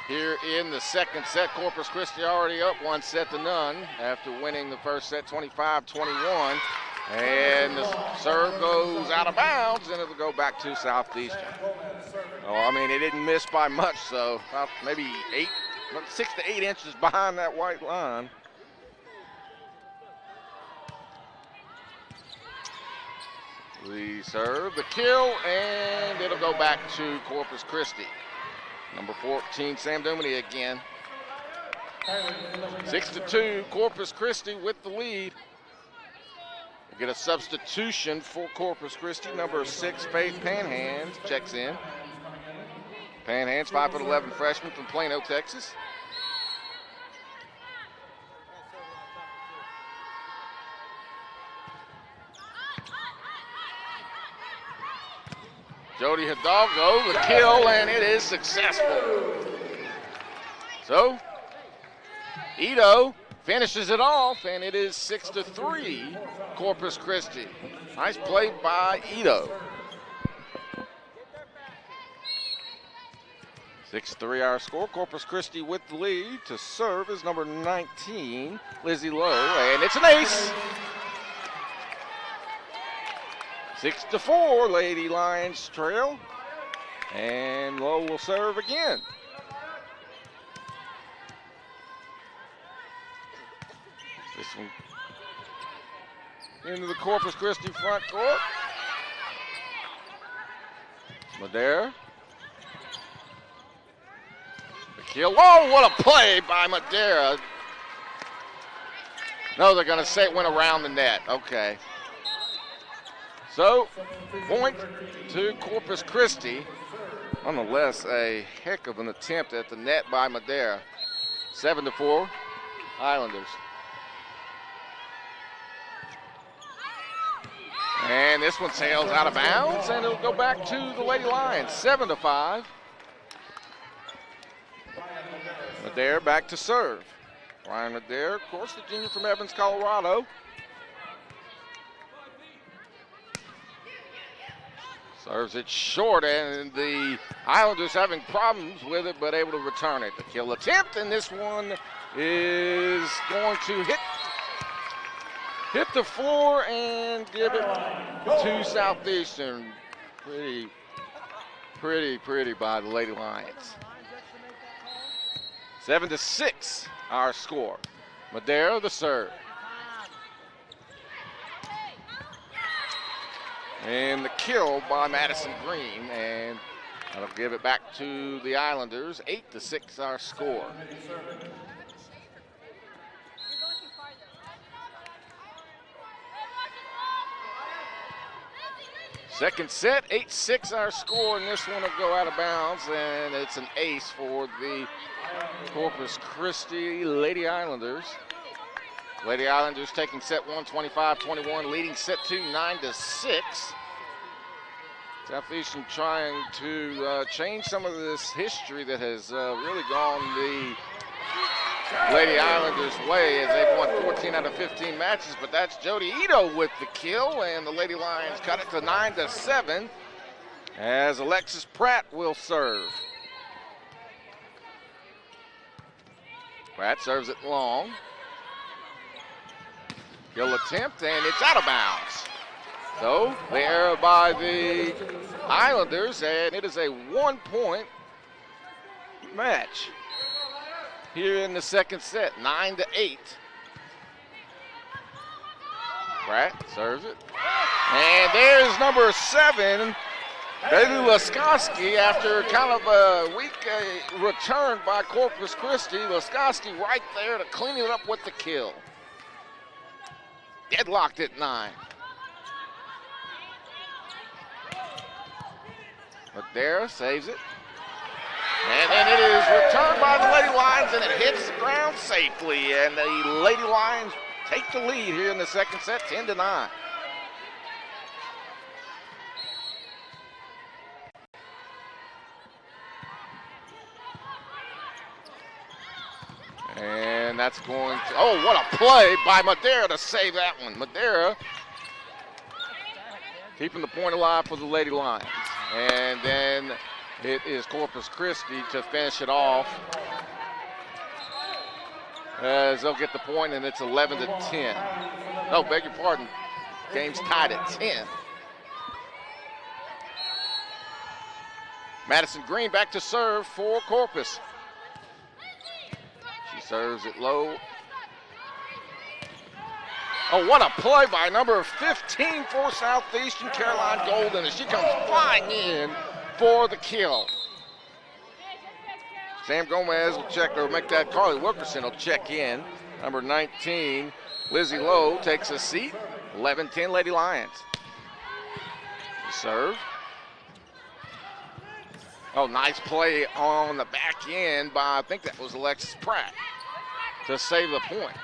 Here in the second set, Corpus Christi already up 1-0 after winning the first set 25-21. And the serve goes out of bounds, and it'll go back to Southeastern. Oh, I mean, it didn't miss by much, so about maybe 6 to 8 inches behind that white line. The serve, the kill, and it'll go back to Corpus Christi. Number 14, Sam Dumity again. 6-2, Corpus Christi with the lead. We get a substitution for Corpus Christi. Number 6, Faith Panhans checks in. Panhans, 5'11" freshman from Plano, Texas. Jody Hidalgo, the kill, and it is successful. So, Ito finishes it off, and it is 6-3, Corpus Christi. Nice play by Ito. 6-3 our score. Corpus Christi with the lead. To serve is number 19, Lizzie Lowe, and it's an ace. 6-4, Lady Lions trail, and Lowe will serve again. This one into the Corpus Christi front court. Madera. The kill. Whoa, what a play by Madera. No, they're going to say it went around the net. Okay. So, point to Corpus Christi. Nonetheless, a heck of an attempt at the net by Madera. 7-4, Islanders. And this one sails out of bounds, and it'll go back to the Lady Lions. 7-5. Madera back to serve. Ryan Madera, of course, the junior from Evans, Colorado. Serves it short, and the Islanders having problems with it, but able to return it. The kill attempt, and this one is going to hit the floor and give it to Southeastern. Pretty by the Lady Lions. 7-6 our score. Madera the serve. And the kill by Madison Green, and that'll give it back to the Islanders. 8-6 our score. Second set, 8-6 our score, and this one will go out of bounds, and it's an ace for the Corpus Christi Lady Islanders. Lady Islanders taking set 1, 25-21, leading set 2, 9-6. Southeastern trying to change some of this history that has really gone the Lady Islanders' way as they've won 14 out of 15 matches, but that's Jody Ito with the kill, and the Lady Lions cut it to 9-7 as Alexis Pratt will serve. Pratt serves it long. Kill attempt, and it's out of bounds. So the error by the Islanders, and it is a 1-point match here in the second set, 9-8. Pratt serves it. And there's number 7, Bailey Laskoski, after kind of a weak return by Corpus Christi. Laskoski right there to clean it up with the kill. Deadlocked at 9. Madera saves it. And then it is returned by the Lady Lions, and it hits the ground safely. And the Lady Lions take the lead here in the second set, 10-9. And that's going to, oh, what a play by Madera to save that one. Madera keeping the point alive for the Lady Lions. And then it is Corpus Christi to finish it off as they'll get the point, and it's 11-10. No, beg your pardon. Game's tied at 10. Madison Green back to serve for Corpus. She serves it low. Oh, what a play by number 15 for Southeastern, Caroline Golden, as she comes flying in for the kill. Sam Gomez will check, or make that. Carly Wilkerson will check in. Number 19, Lizzie Lowe takes a seat. 11-10 Lady Lions. Serve. Oh, nice play on the back end by, I think that was Alexis Pratt, to save the point.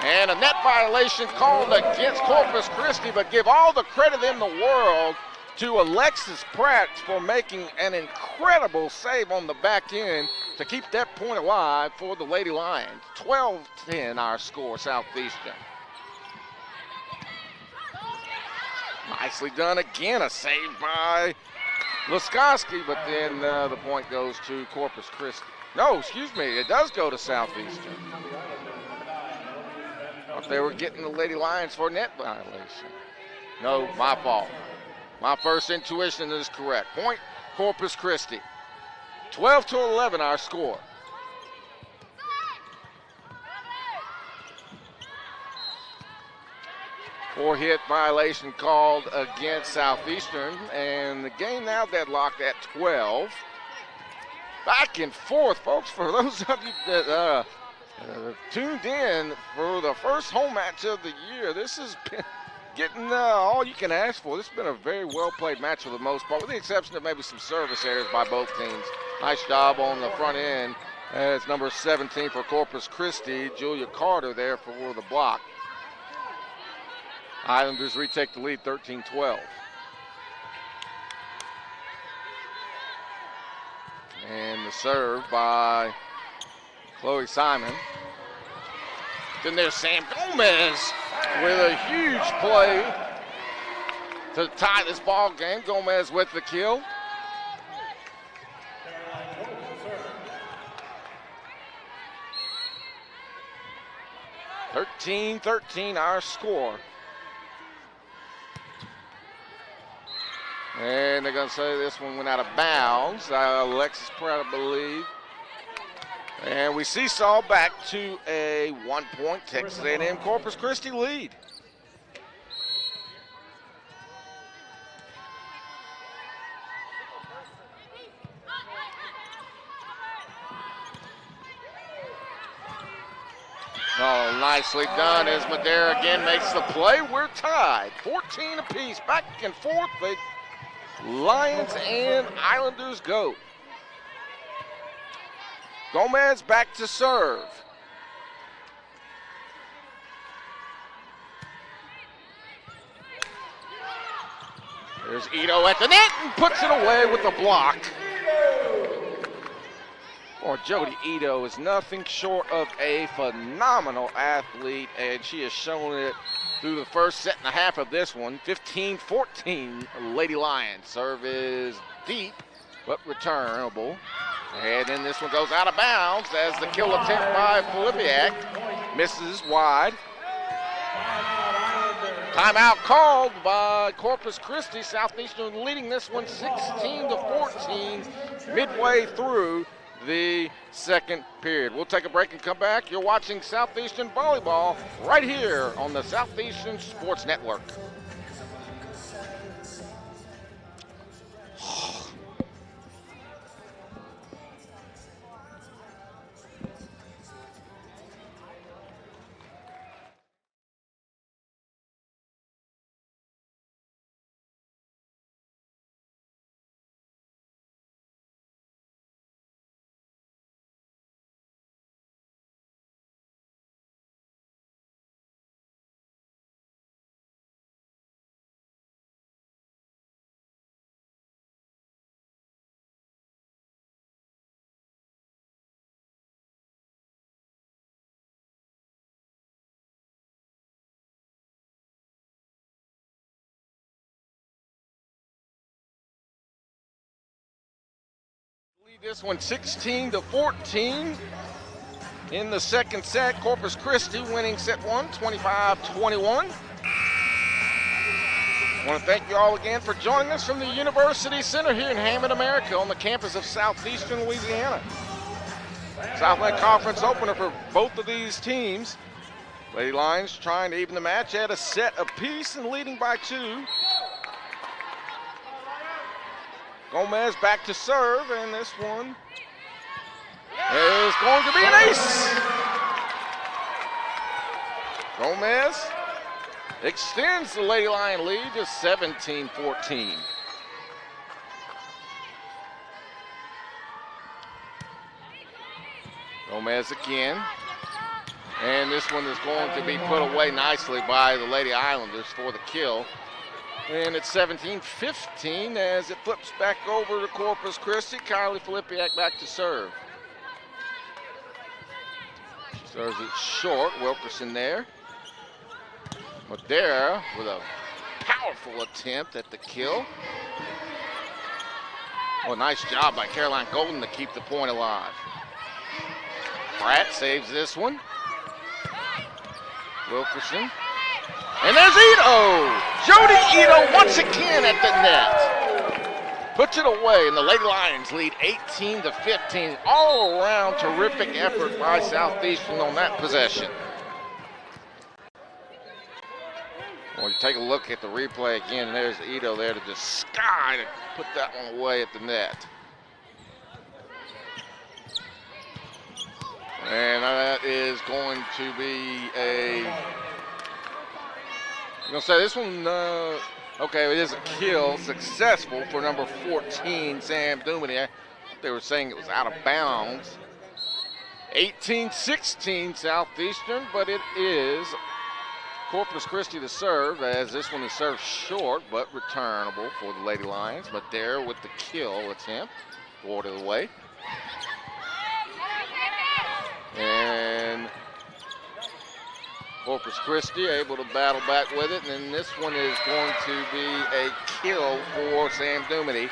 And a net violation called against Corpus Christi, but give all the credit in the world to Alexis Pratt for making an incredible save on the back end to keep that point alive for the Lady Lions. 12-10 our score, Southeastern. Nicely done again, a save by Laskoski, but then the point goes to Corpus Christi. No, excuse me, it does go to Southeastern. They were getting the Lady Lions for net violation. No, my fault. My first intuition is correct. Point, Corpus Christi. 12-11 our score. Four-hit violation called against Southeastern, and the game now deadlocked at 12. Back and forth, folks, for those of you that tuned in for the first home match of the year. This has been getting all you can ask for. This has been a very well-played match for the most part, with the exception of maybe some service errors by both teams. Nice job on the front end. It's number 17 for Corpus Christi, Julia Carter there for the block. Islanders retake the lead, 13-12. And the serve by Chloe Simon. Then there's Sam Gomez with a huge play to tie this ball game. Gomez with the kill. 13-13 our score. And they're going to say this one went out of bounds. Alexis Pratt, I believe. And we seesaw back to a 1-point Texas A&M Corpus Christi lead. Oh, nicely done as Madera again makes the play. We're tied, 14 apiece, back and forth. The Lions and Islanders go. Gomez back to serve. There's Ito at the net and puts it away with a block. Or Jody Ito is nothing short of a phenomenal athlete, and she has shown it through the first set and a half of this one. 15-14 Lady Lions. Serve is deep, but returnable. And then this one goes out of bounds as the kill attempt by Filipiak misses wide. Timeout called by Corpus Christi. Southeastern leading this one 16-14 midway through the second period. We'll take a break and come back. You're watching Southeastern Volleyball right here on the Southeastern Sports Network. This one 16-14 in the second set. Corpus Christi winning set one, 25-21. I want to thank you all again for joining us from the University Center here in Hammond, America on the campus of Southeastern Louisiana. Southland Conference opener for both of these teams. Lady Lions trying to even the match at a set apiece and leading by 2. Gomez back to serve, and this one is going to be an ace. Gomez extends the Lady Lion lead to 17-14. Gomez again. And this one is going to be put away nicely by the Lady Islanders for the kill. And it's 17-15 as it flips back over to Corpus Christi. Kylie Filipiak back to serve. She serves it short. Wilkerson there. Madera with a powerful attempt at the kill. Oh, nice job by Caroline Golden to keep the point alive. Pratt saves this one. Wilkerson. And there's Ito! Jody Ito once again at the net. Puts it away, and the Lady Lions lead 18-15. All around terrific effort by Southeastern on that possession. Well, you take a look at the replay again, and there's Ito there to just sky to put that one away at the net. And that is going to be a... I'm going to say this one, okay, it is a kill, successful for number 14, Sam Duminy. They were saying it was out of bounds. 18-16 Southeastern, but it is Corpus Christi to serve, as this one is served short, but returnable for the Lady Lions. But there with the kill attempt, watered away. And Corpus Christi able to battle back with it, and then this one is going to be a kill for Sam Duminy.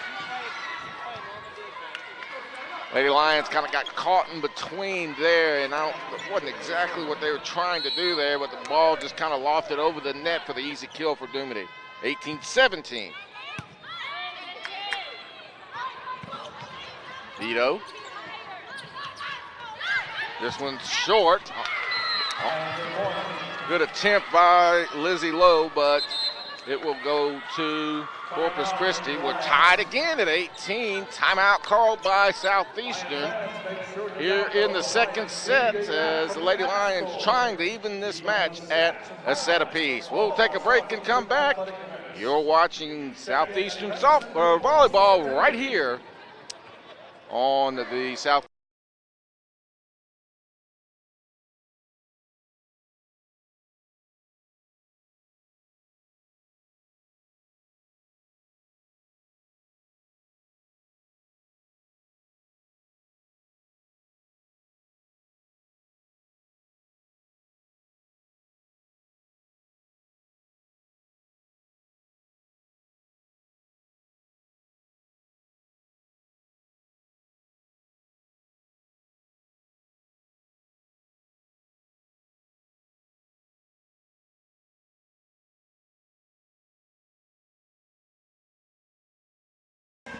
Lady Lions kind of got caught in between there, and it wasn't exactly what they were trying to do there, but the ball just kind of lofted over the net for the easy kill for Dumity. 18-17. Ito. This one's short. Good attempt by Lizzie Lowe, but it will go to Corpus Christi. We're tied again at 18. Timeout called by Southeastern here in the second set as the Lady Lions trying to even this match at a set apiece. We'll take a break and come back. You're watching Southeastern volleyball right here on the South.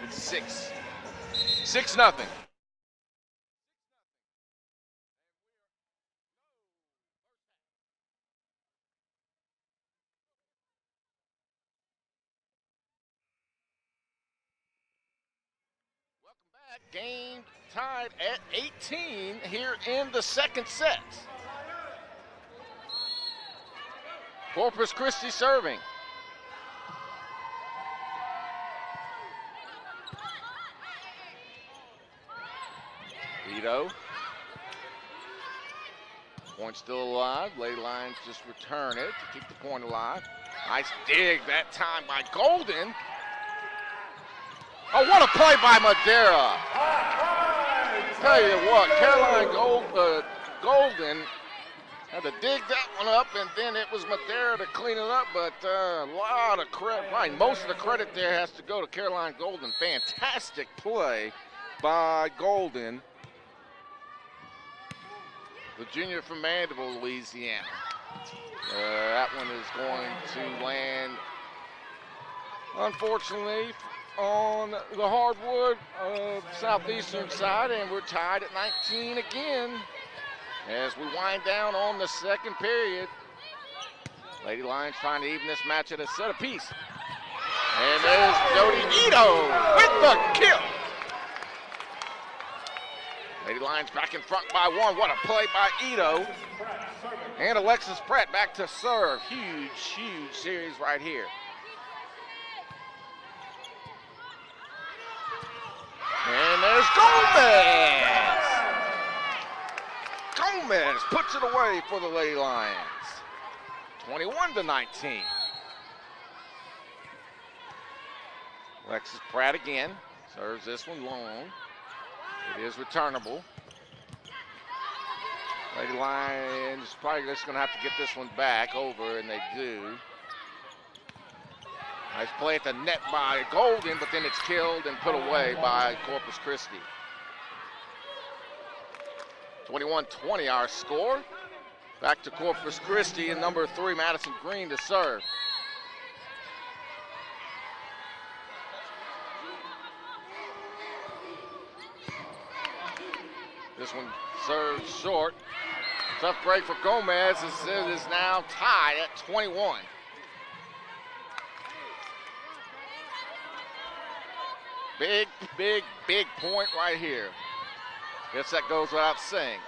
It's 6-0. Game tied at 18 here in the second set. Corpus Christi serving. Ito. Point still alive. Lady Lions just return it to keep the point alive. Nice dig that time by Golden. Oh, what a play by Madeira. Tell you what, Caroline Golden had to dig that one up, and then it was Madeira to clean it up, but a lot of credit, right, most of the credit there has to go to Caroline Golden. Fantastic play by Golden, the junior from Mandeville, Louisiana. That one is going to land, unfortunately, on the hardwood of Southeastern side, and we're tied at 19 again as we wind down on the second period. Lady Lions trying to even this match at a set apiece. And there's Jody Ito with the kill. Lady Lions back in front by one. What a play by Ito. And Alexis Pratt back to serve. Huge, huge series right here. And there's Gomez. Gomez puts it away for the Lady Lions. 21-19. Alexis Pratt again. Serves this one long. It is returnable. Lady Lions probably just going to have to get this one back over, and they do. Nice play at the net by Golden, but then it's killed and put away by Corpus Christi. 21-20 our score. Back to Corpus Christi and number 3, Madison Green, to serve. This one serves short. Tough break for Gomez as it is now tied at 21. Big, big, big point right here. Guess that goes without saying.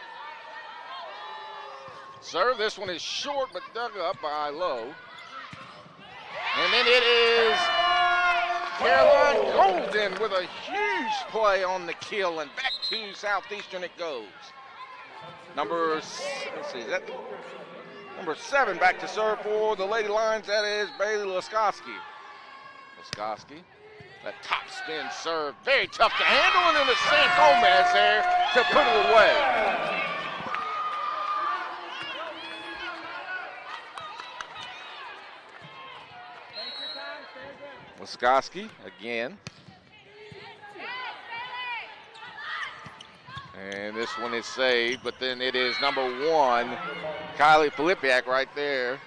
Serve, this one is short but dug up by Lowe. And then it is Caroline Golden with a huge play on the kill, and back to Southeastern it goes. Number 7 back to serve for the Lady Lions, that is Bailey Laskoski. Laskoski, that top spin serve, very tough to handle, and then it's St. Gomez there to put it away. Laskoski again. And this one is saved, but then it is number 1, Kylie Filipiak right there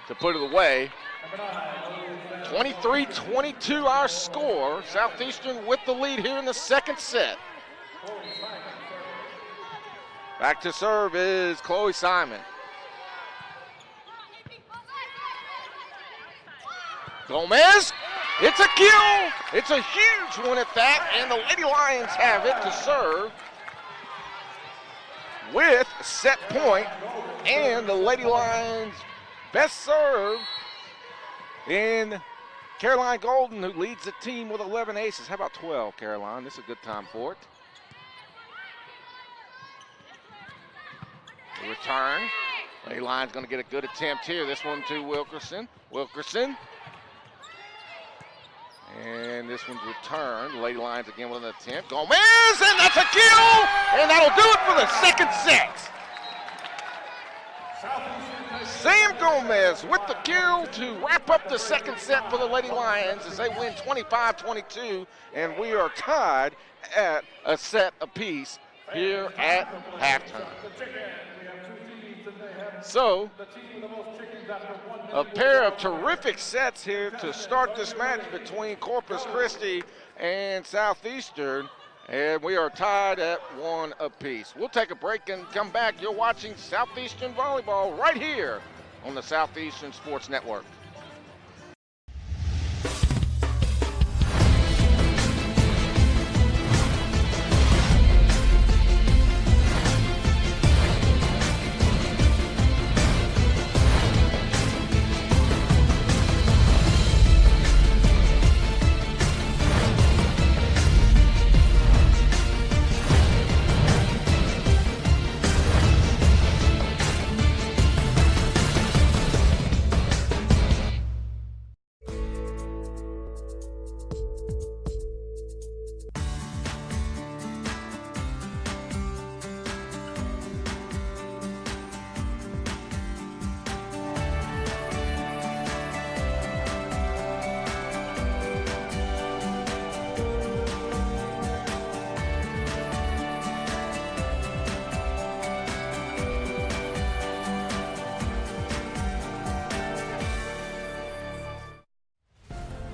to put it away. 23-22 our score. Southeastern with the lead here in the second set. Back to serve is Chloe Simon. Gomez, it's a kill. It's a huge one at that, and the Lady Lions have it to serve with set point, and the Lady Lions best serve in Caroline Golden, who leads the team with 11 aces. How about 12, Caroline? This is a good time for it. The return. Lady Lions going to get a good attempt here. This one to Wilkerson. Wilkerson. And this one's returned. Lady Lions again with an attempt. Gomez, and that's a kill! And that'll do it for the second set. Sam Gomez with the kill to wrap up the second set for the Lady Lions as they win 25-22, and we are tied at a set apiece here at halftime. So, a pair of terrific sets here to start this match between Corpus Christi and Southeastern, and we are tied at 1 apiece. We'll take a break and come back. You're watching Southeastern Volleyball right here on the Southeastern Sports Network.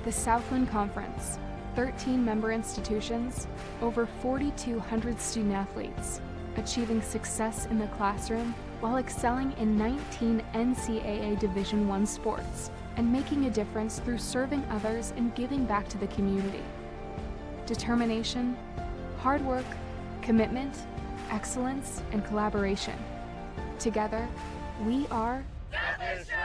The Southland Conference, 13 member institutions, over 4,200 student athletes, achieving success in the classroom while excelling in 19 NCAA Division I sports and making a difference through serving others and giving back to the community. Determination, hard work, commitment, excellence, and collaboration. Together, we are Southeastern!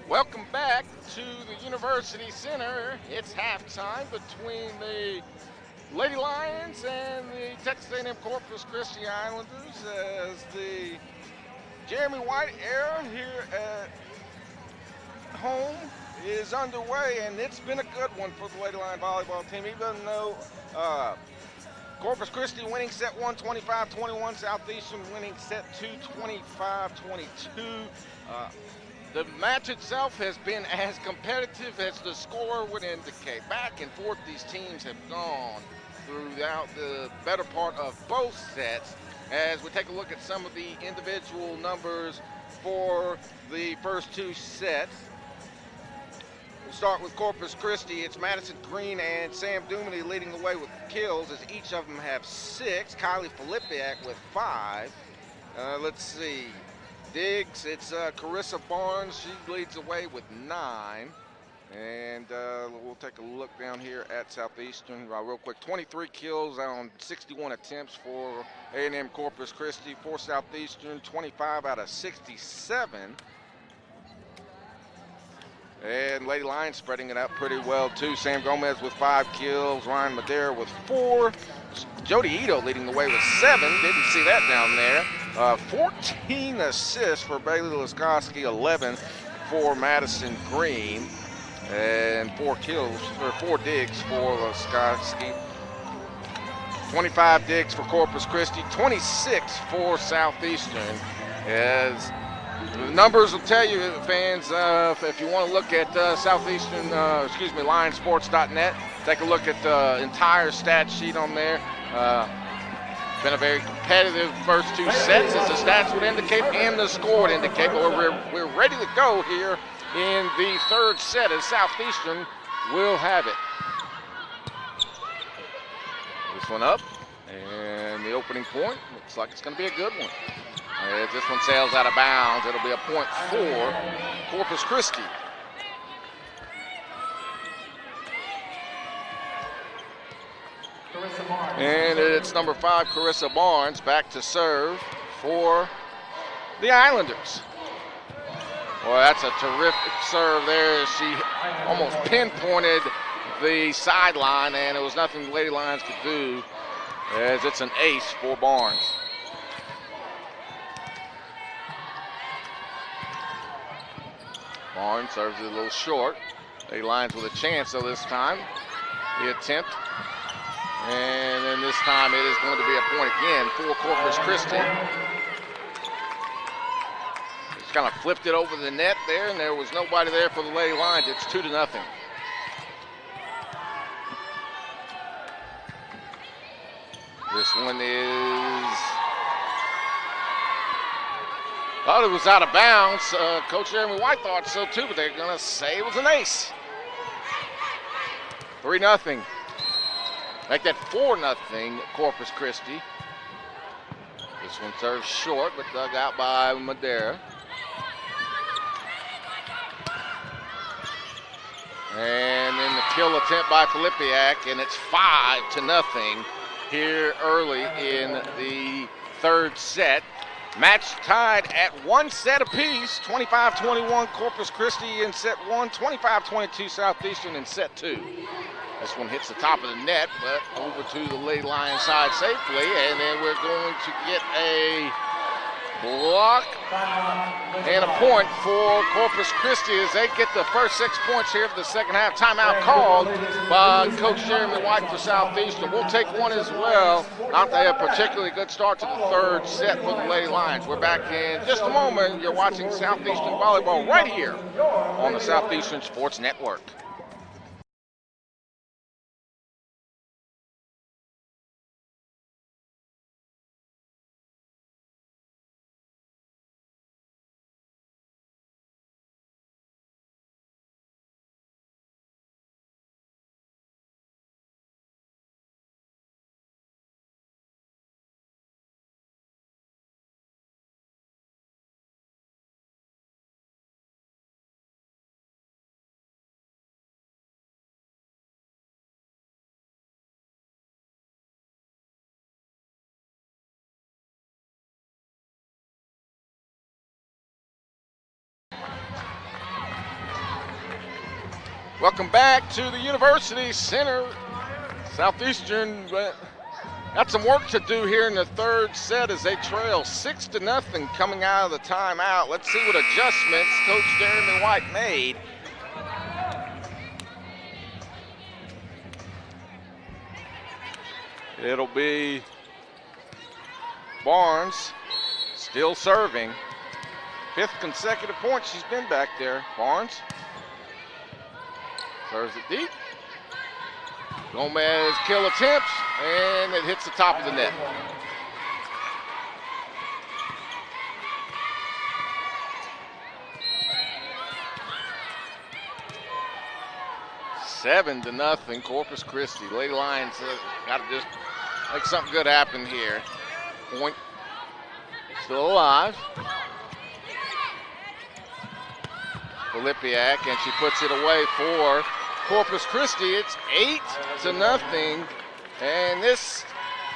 Welcome back to the University Center. It's halftime between the Lady Lions and the Texas A&M-Corpus Christi Islanders as the Jeremy White era here at home is underway, and it's been a good one for the Lady Lion volleyball team, even though Corpus Christi winning set 1, 25-21, Southeastern winning set 2, 25-22. The match itself has been as competitive as the score would indicate. Back and forth these teams have gone throughout the better part of both sets. As we take a look at some of the individual numbers for the first two sets. We'll start with Corpus Christi. It's Madison Green and Sam Duminy leading the way with kills, as each of them have 6. Kylie Filipiak with 5. Let's see. Diggs, it's Carissa Barnes. She leads the way with 9. And we'll take a look down here at Southeastern real quick. 23 kills on 61 attempts for A&M-Corpus Christi. For Southeastern, 25 out of 67. And Lady Lions spreading it out pretty well too. Sam Gomez with 5 kills, Ryan Madera with 4. Jody Ito leading the way with 7. Didn't see that down there. 14 assists for Bailey Laskowski, 11 for Madison Green, and 4 kills, or 4 digs for Laskowski. 25 digs for Corpus Christi, 26 for Southeastern. As the numbers will tell you, fans, if you want to look at Southeastern, Lionsports.net, take a look at the entire stat sheet on there. Been a very competitive first two sets, as the stats would indicate and the score would indicate, but we're ready to go here in the third set, as Southeastern will have it. This one up, and the opening point looks like it's going to be a good one. As this one sails out of bounds, it'll be a point for Corpus Christi. And it's number 5, Carissa Barnes, back to serve for the Islanders. Boy, that's a terrific serve there. She almost pinpointed the sideline, and it was nothing the Lady Lions could do, as it's an ace for Barnes. Barnes serves it a little short. Lady Lions with a chance though this time. The attempt. And then this time it is going to be a point again for Corpus Christi. Just kind of flipped it over the net there, and there was nobody there for the Lady Lions. It's 2-0. This one is... Thought it was out of bounds. Coach Jeremy White thought so too, but they're going to say it was an ace. 3-0. Make that 4-0 Corpus Christi. This one serves short, but dug out by Madera. And then the kill attempt by Filipiak, and it's 5-0 here early in the third set. Match tied at 1 set apiece, 25-21 Corpus Christi in set 1, 25-22 Southeastern in set 2. This one hits the top of the net, but over to the Lady Lion side safely, and then we're going to get a block and a point for Corpus Christi as they get the first 6 points here for the second half. Timeout called by Coach Jeremy White for Southeastern. We'll take one as well. Not a particularly good start to the third set for the Lady Lions. We're back in just a moment. You're watching Southeastern Volleyball right here on the Southeastern Sports Network. Welcome back to the University Center. Southeastern Got some work to do here in the third set as they trail 6-0 coming out of the timeout. Let's see what adjustments Coach Jeremy White made. It'll be Barnes still serving. 5th consecutive point she's been back there. Barnes serves it deep. Gomez kill attempts, and it hits the top of the net. Seven to nothing, Corpus Christi. Lady Lions got to just make something good happen here. Point still alive. Filipiak, and she puts it away for Corpus Christi. It's 8-0, and this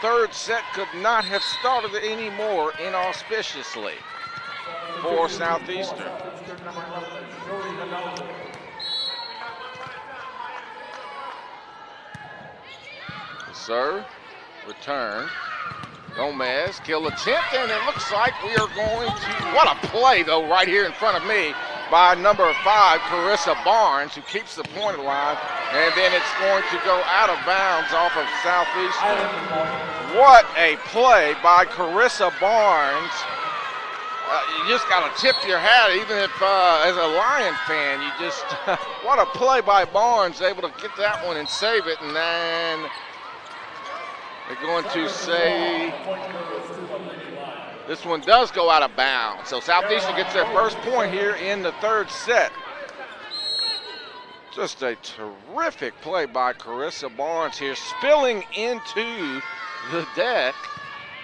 third set could not have started any more inauspiciously for Southeastern. The serve, return. Gomez, kill attempt, and it looks like we are going to, what a play though right here in front of me by number 5, Carissa Barnes, who keeps the point alive, and then it's going to go out of bounds off of Southeastern. What a play by Carissa Barnes. You just got to tip your hat, even if as a Lion fan, you just, what a play by Barnes, able to get that one and save it, and then they're going to say this one does go out of bounds. So Southeastern gets their first point here in the third set. Just a terrific play by Carissa Barnes here, spilling into the deck,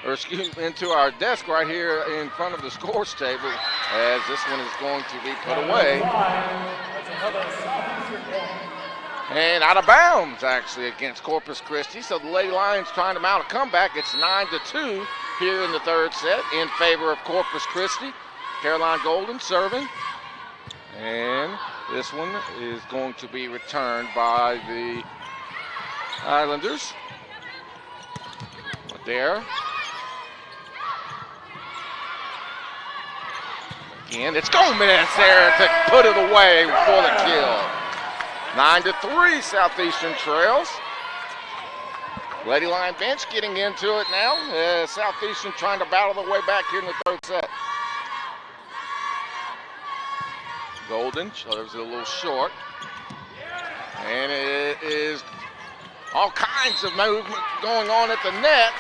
or excuse me, into our desk right here in front of the scores table, as this one is going to be put away. And out of bounds, actually, against Corpus Christi. So the Lady Lions trying to mount a comeback. It's 9-2 here in the third set in favor of Corpus Christi. Caroline Golden serving. And this one is going to be returned by the Islanders. There. Again, it's Gomez there to put it away for the kill. 9-3, Southeastern trails. Lady Lion bench getting into it now. Southeastern trying to battle their way back here in the third set. Golden serves it a little short. And it is all kinds of movement going on at the net.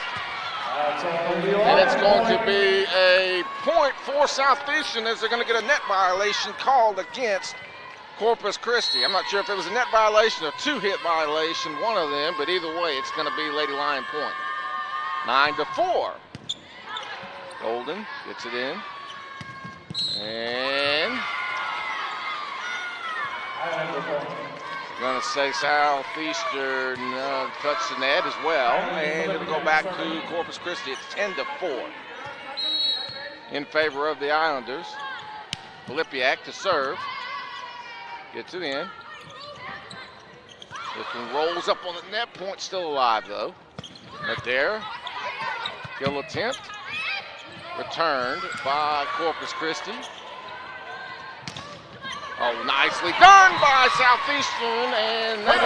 And it's going to be a point for Southeastern as they're going to get a net violation called against Corpus Christi. I'm not sure if it was a net violation or two-hit violation, one of them, but either way, it's going to be Lady Lion point. 9-4. Golden gets it in. And going to say Southeastern touched the net as well, and it'll go back to Corpus Christi. It's 10-4 in favor of the Islanders. Filipiak to serve. Gets it in. This one rolls up on the net. Point still alive, though. Right there. Kill attempt. Returned by Corpus Christi. Oh, nicely done by Southeastern, and that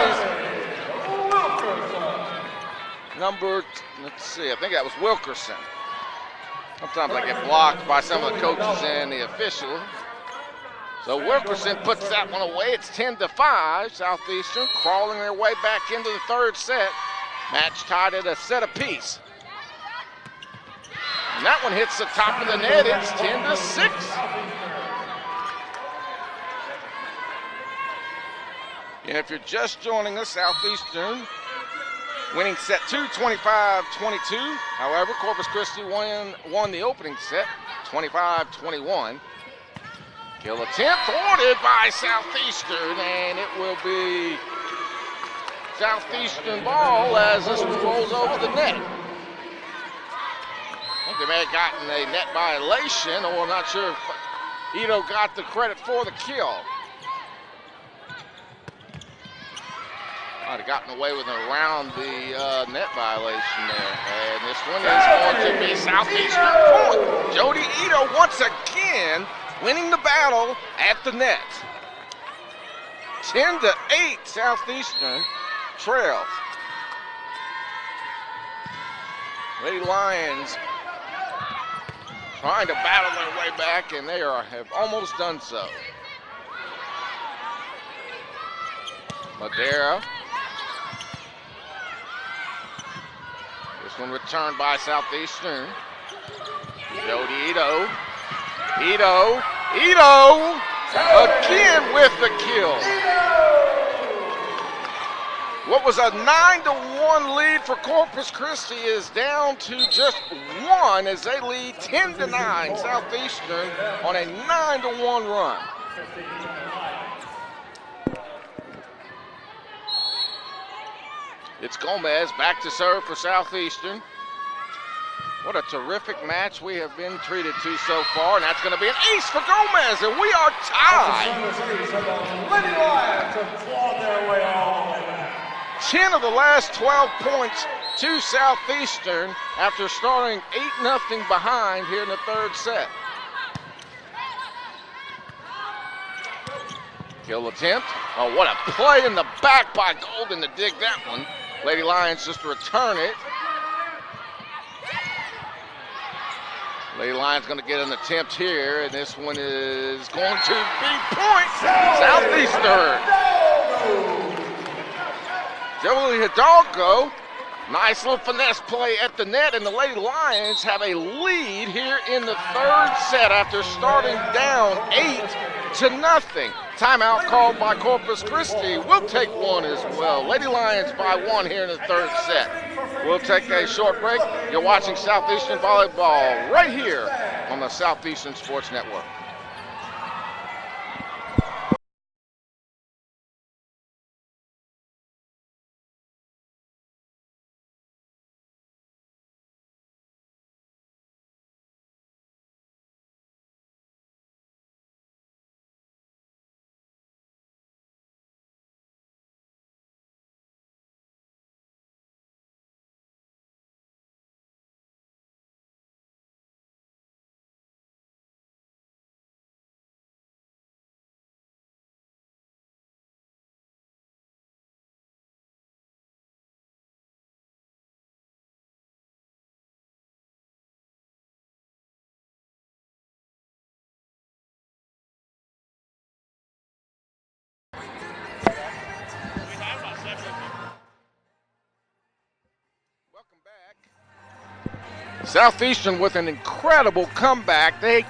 is number, let's see, I think that was Wilkerson. Sometimes I get blocked by some of the coaches and the official. So Wilkerson puts that one away. It's 10-5. Southeastern crawling their way back into the third set. Match tied at a set apiece. And that one hits the top of the net. It's 10-6. And if you're just joining us, Southeastern winning set 2, 25-22. However, Corpus Christi won the opening set, 25-21. Kill attempt thwarted by Southeastern, and it will be Southeastern ball as this one rolls over the net. I think they may have gotten a net violation, or I'm not sure if Ito got the credit for the kill. Might have gotten away with it around the net violation there. And this one is going to be Southeastern point. Jody Ito once again winning the battle at the net. 10-8 Southeastern trails. Lady Lions trying to battle their way back, and they have almost done so. Madera. This one returned by Southeastern. Jody Ito. Ito again with the kill. What was a 9-1 lead for Corpus Christi is down to just one as they lead 10-9 Southeastern on a 9-1 run. It's Gomez back to serve for Southeastern. What a terrific match we have been treated to so far, and that's going to be an ace for Gomez, and we are tied. 10 of the last 12 points to Southeastern after starting 8-0 behind here in the third set. Kill attempt. Oh, what a play in the back by Golden to dig that one. Lady Lions just return it. Lady Lions going to get an attempt here, and this one is going to be point. Southeastern. Joey Hidalgo, nice little finesse play at the net, and the Lady Lions have a lead here in the third set after starting down 8-0. Timeout called by Corpus Christi. We'll take one as well. Lady Lions by one here in the third set. We'll take a short break. You're watching Southeastern Volleyball right here on the Southeastern Sports Network. Southeastern with an incredible comeback. They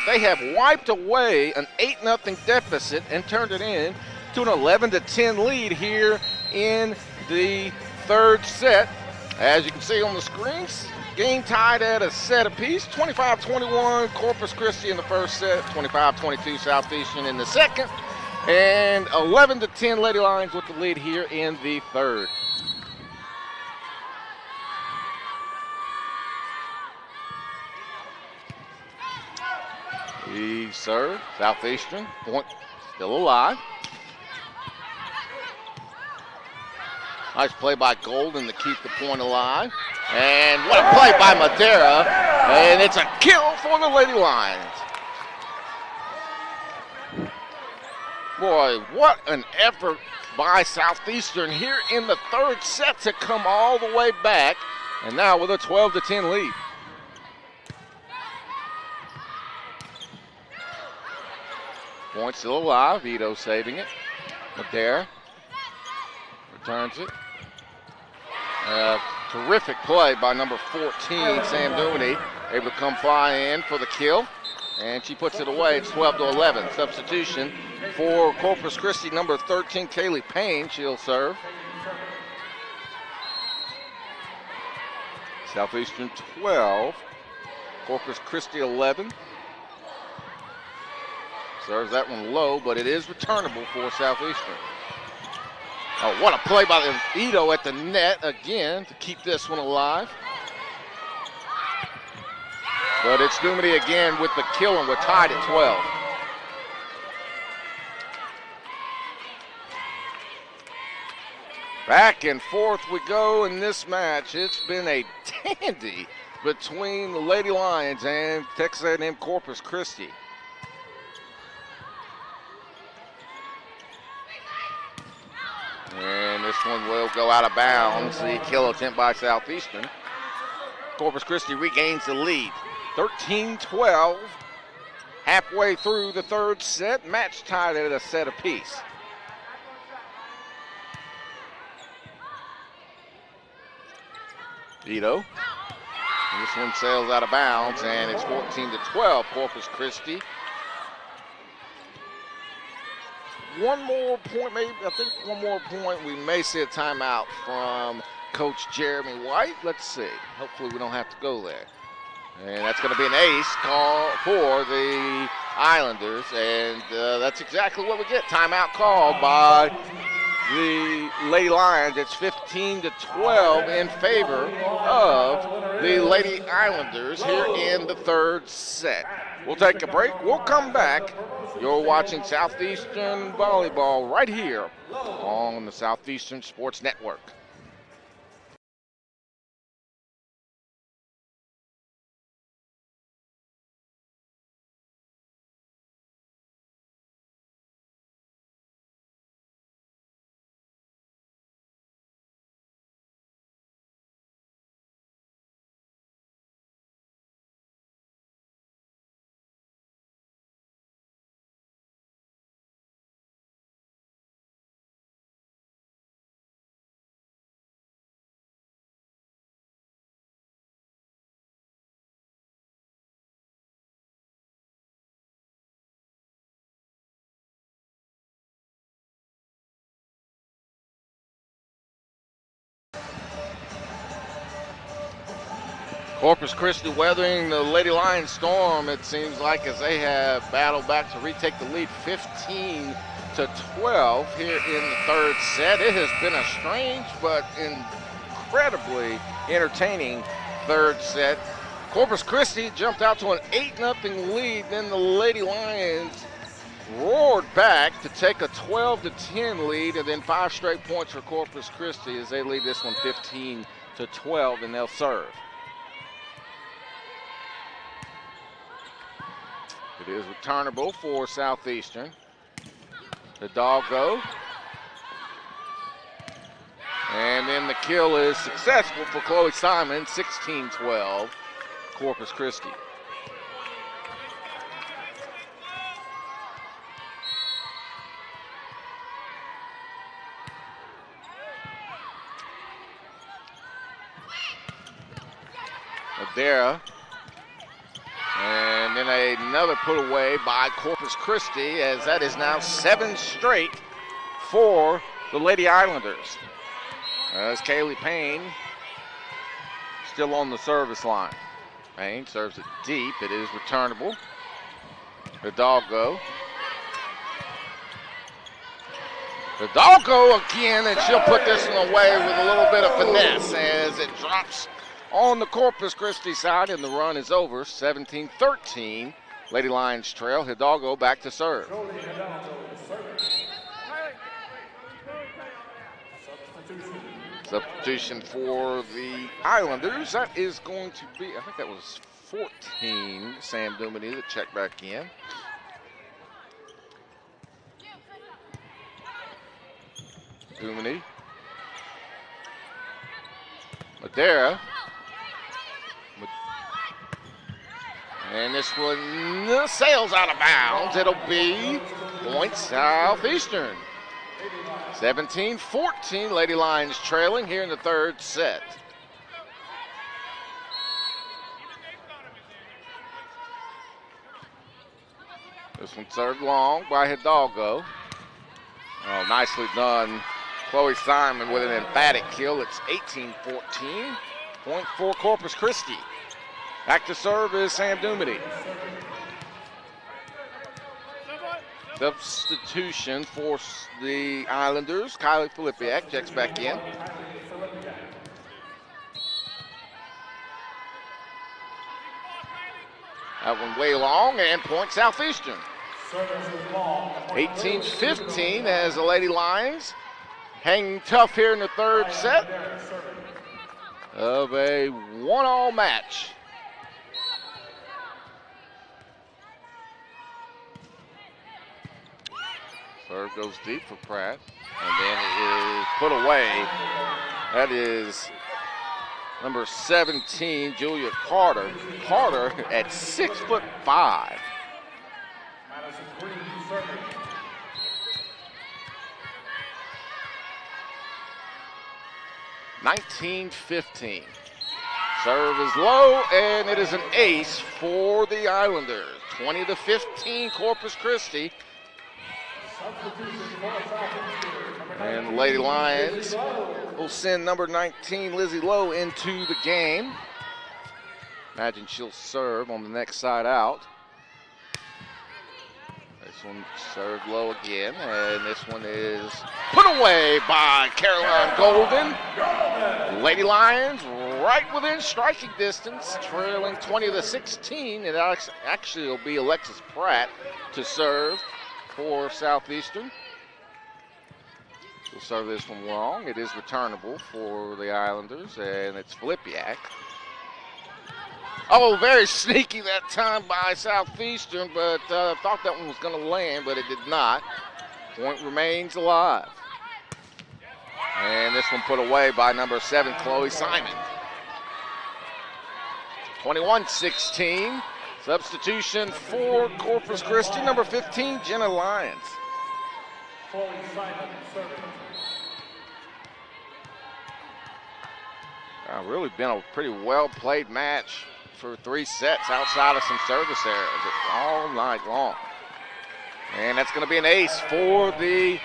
they have wiped away an 8-0 deficit and turned it in to an 11-10 lead here in the third set. As you can see on the screens, game tied at a set apiece. 25-21 Corpus Christi in the first set, 25-22 Southeastern in the second, and 11-10 Lady Lions with the lead here in the third. He served. Southeastern, point still alive. Nice play by Golden to keep the point alive. And what a play by Madera. And it's a kill for the Lady Lions. Boy, what an effort by Southeastern here in the third set to come all the way back. And now with a 12-10 lead. Point still alive. Ito saving it. Madera returns it. Terrific play by number 14, Sam Dooney. Able to come fly in for the kill. And she puts it away. It's 12-11. Substitution for Corpus Christi, number 13, Kaylee Payne. She'll serve. Southeastern 12. Corpus Christi 11. Serves that one low, but it is returnable for Southeastern. Oh, what a play by Ito at the net again to keep this one alive. But it's Doomedy again with the kill, and we're tied at 12. Back and forth we go in this match. It's been a dandy between the Lady Lions and Texas A&M-Corpus Christi. And this one will go out of bounds. The kill attempt by Southeastern. Corpus Christi regains the lead. 13-12. Halfway through the third set. Match tied at a set apiece. Vito. And this one sails out of bounds, and it's 14-12, Corpus Christi. One more point, maybe, I think one more point, we may see a timeout from Coach Jeremy White. Let's see. Hopefully we don't have to go there. And that's going to be an ace call for the Islanders, and that's exactly what we get. Timeout called by the Lady Lions. It's 15-12 in favor of the Lady Islanders here in the third set. We'll take a break. We'll come back. You're watching Southeastern Volleyball right here on the Southeastern Sports Network. Corpus Christi weathering the Lady Lions storm, it seems like, as they have battled back to retake the lead 15-12 here in the third set. It has been a strange but incredibly entertaining third set. Corpus Christi jumped out to an 8-0 lead, then the Lady Lions roared back to take a 12-10 lead, and then 5 straight points for Corpus Christi as they lead this one 15-12, and they'll serve. It is returnable for Southeastern. The doggo. And then the kill is successful for Chloe Simon, 16-12, Corpus Christi. Adera. And then another put away by Corpus Christi, as that is now 7 straight for the Lady Islanders. As Kaylee Payne still on the service line. Payne serves it deep. It is returnable. The doggo. The doggo again, and she'll put this one away with a little bit of finesse as it drops on the Corpus Christi side, and the run is over. 17-13. Lady Lions trail. Hidalgo back to serve. Substitution for the Islanders. That is going to be, I think that was 14, Sam Duminy, to check back in. Duminy. Madera. And this one sails out of bounds. It'll be point Southeastern. 17-14, Lady Lions trailing here in the third set. This one served long by Hidalgo. Oh, nicely done. Chloe Simon with an emphatic kill. It's 18-14. Point for Corpus Christi. Back to serve is Sam Dumity. Substitution for the Islanders. Kylie Filipiak checks back in. That one way long, and point Southeastern. 18-15 as the Lady Lions hanging tough here in the third set of a 1-all match. Serve goes deep for Pratt, and then it is put away. That is number 17, Julia Carter. Carter at 6'5". 19-15. Serve is low, and it is an ace for the Islanders. 20-15, Corpus Christi. And the Lady Lions will send number 19, Lizzie Lowe, into the game. Imagine she'll serve on the next side out. This one served low again, and this one is put away by Caroline Golden. Lady Lions right within striking distance, trailing 20-16. It actually will be Alexis Pratt to serve for Southeastern. She'll serve this one long. It is returnable for the Islanders, and it's Filipiak. Oh, very sneaky that time by Southeastern, but thought that one was going to land, but it did not. Point remains alive. And this one put away by number 7, Chloe Simon. 21-16. Substitution for Corpus Christi, number 15, Jenna Lyons.
Chloe Simon serving.
Really been a pretty well-played match for 3 sets outside of some service errors all night long. And that's going to be an ace for the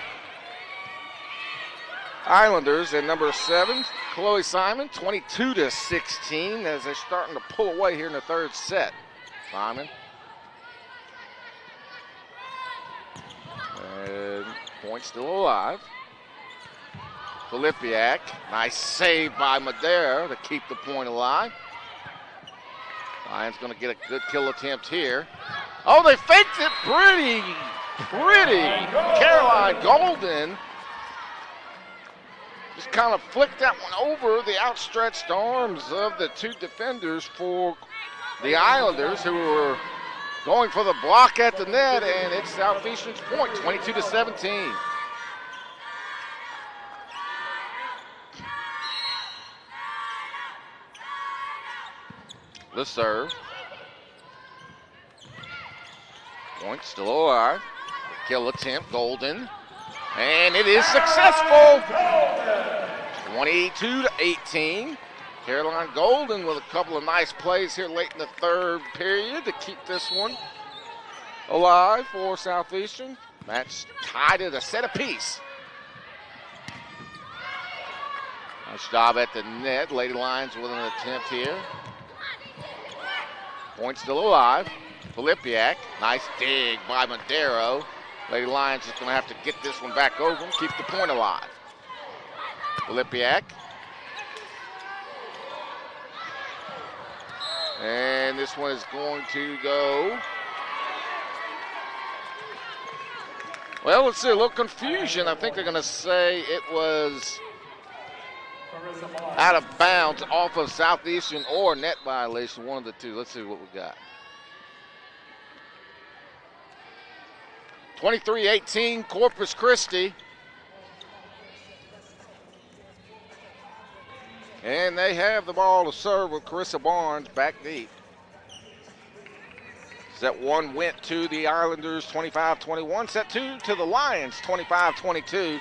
Islanders. And number 7, Chloe Simon, 22-16, as they're starting to pull away here in the third set. Simon. And point still alive. Filipiak, nice save by Madera to keep the point alive. Lions going to get a good kill attempt here. Oh, they faked it pretty. Caroline Golden just kind of flicked that one over the outstretched arms of the 2 defenders for the Islanders, who were going for the block at the net, and it's Southeastern's point, 22-17. The serve. Point still alive. Kill attempt, Golden. And it is successful. 22-18. Caroline Golden with a couple of nice plays here late in the third period to keep this one alive for Southeastern. Match tied at a set apiece. Nice job at the net. Lady Lions with an attempt here. Point still alive. Filipiak, nice dig by Madero. Lady Lions is going to have to get this one back over and keep the point alive. Filipiak. And this one is going to go. Well, let's see, a little confusion. I think they're going to say it was out of bounds off of Southeastern or net violation, one of the two. Let's see what we got. 23-18, Corpus Christi. And they have the ball to serve with Carissa Barnes back deep. Set 1 went to the Islanders, 25-21. Set 2 to the Lions, 25-22.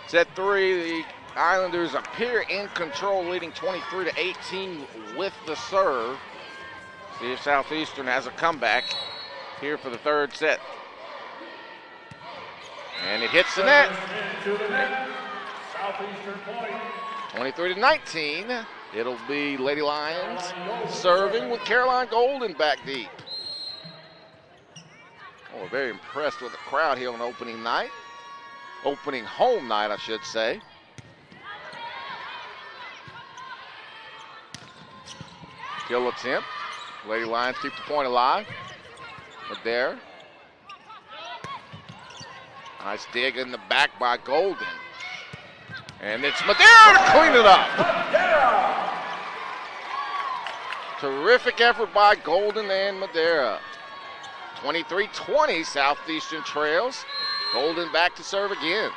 Set 3, the Islanders appear in control, leading 23-18 with the serve. See if Southeastern has a comeback here for the third set. And it hits the net.
Southeastern point.
23-19. It'll be Lady Lions serving with Caroline Golden back deep. Oh, we're very impressed with the crowd here on opening night. Opening home night, I should say. Kill attempt. Lady Lions keep the point alive. But there. Nice dig in the back by Golden. And it's Madeira to clean it up. Terrific effort by Golden and Madeira. 23-20, Southeastern trails. Golden back to serve again.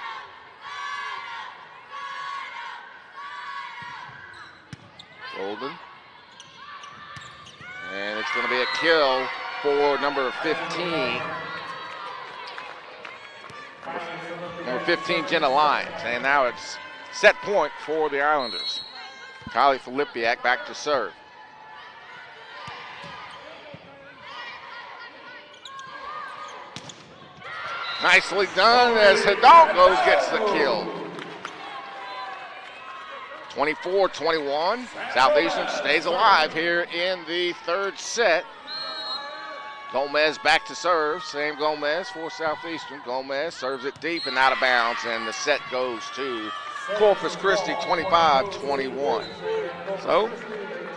Golden. And it's going to be a kill for number 15. Number 15, Jenna Lyons. And now it's set point for the Islanders. Kylie Filipiak back to serve. Nicely done as Hidalgo gets the kill. 24-21. Southeastern stays alive here in the third set. Gomez back to serve. Same Gomez for Southeastern. Gomez serves it deep and out of bounds, and the set goes to Corpus Christi, 25-21. So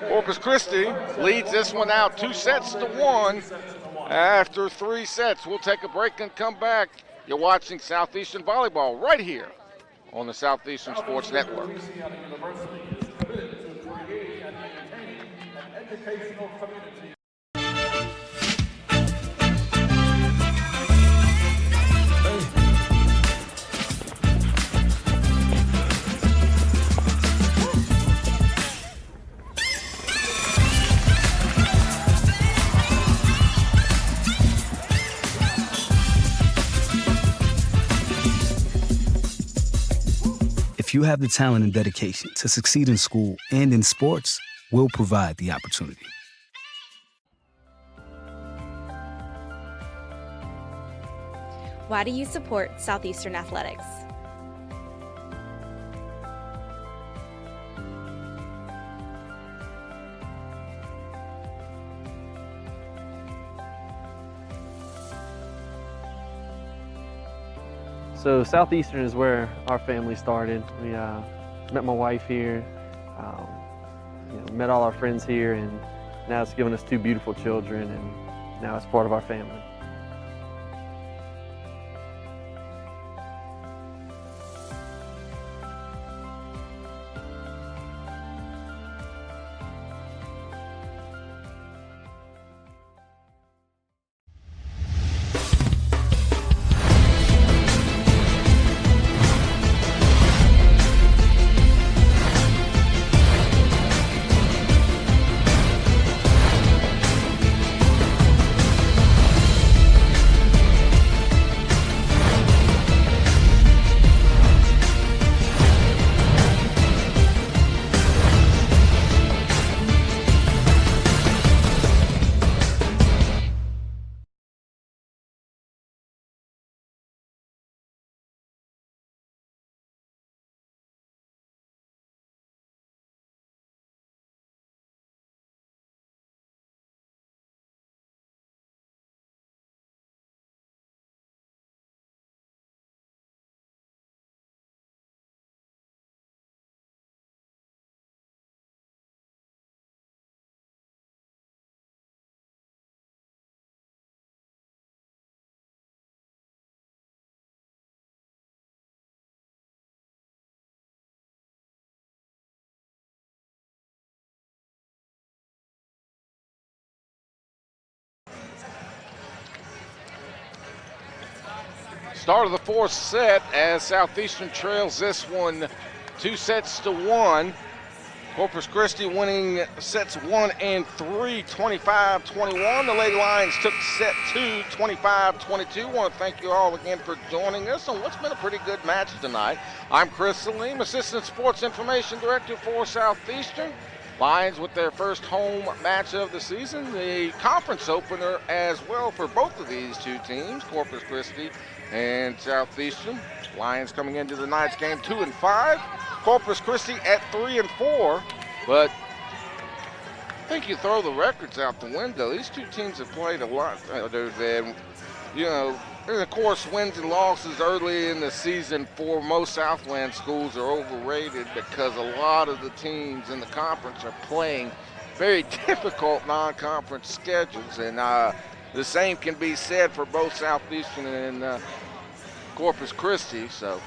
Corpus Christi leads this one out 2-1 after 3 sets. We'll take a break and come back. You're watching Southeastern Volleyball right here on the Southeastern Sports Network.
Louisiana University is committed to creating and maintaining an educational community.
If you have the talent and dedication to succeed in school and in sports, we'll provide the opportunity.
Why do you support Southeastern Athletics?
So Southeastern is where our family started. We met my wife here, met all our friends here, and now it's given us 2 beautiful children, and now it's part of our family.
Start of the 4th set as Southeastern trails this one 2-1. Corpus Christi winning sets 1 and 3, 25-21. The Lady Lions took set 2, 25-22. Want to thank you all again for joining us on what's been a pretty good match tonight. I'm Christi, Assistant Sports Information Director for Southeastern. Lions with their first home match of the season, the conference opener as well for both of these 2 teams, Corpus Christi and Southeastern. Lions coming into the night's game 2-5. Corpus Christi at 3-4. But I think you throw the records out the window. These 2 teams have played a lot other than, and of course, wins and losses early in the season for most Southland schools are overrated because a lot of the teams in the conference are playing very difficult non-conference schedules, and the same can be said for both Southeastern and Corpus Christi. So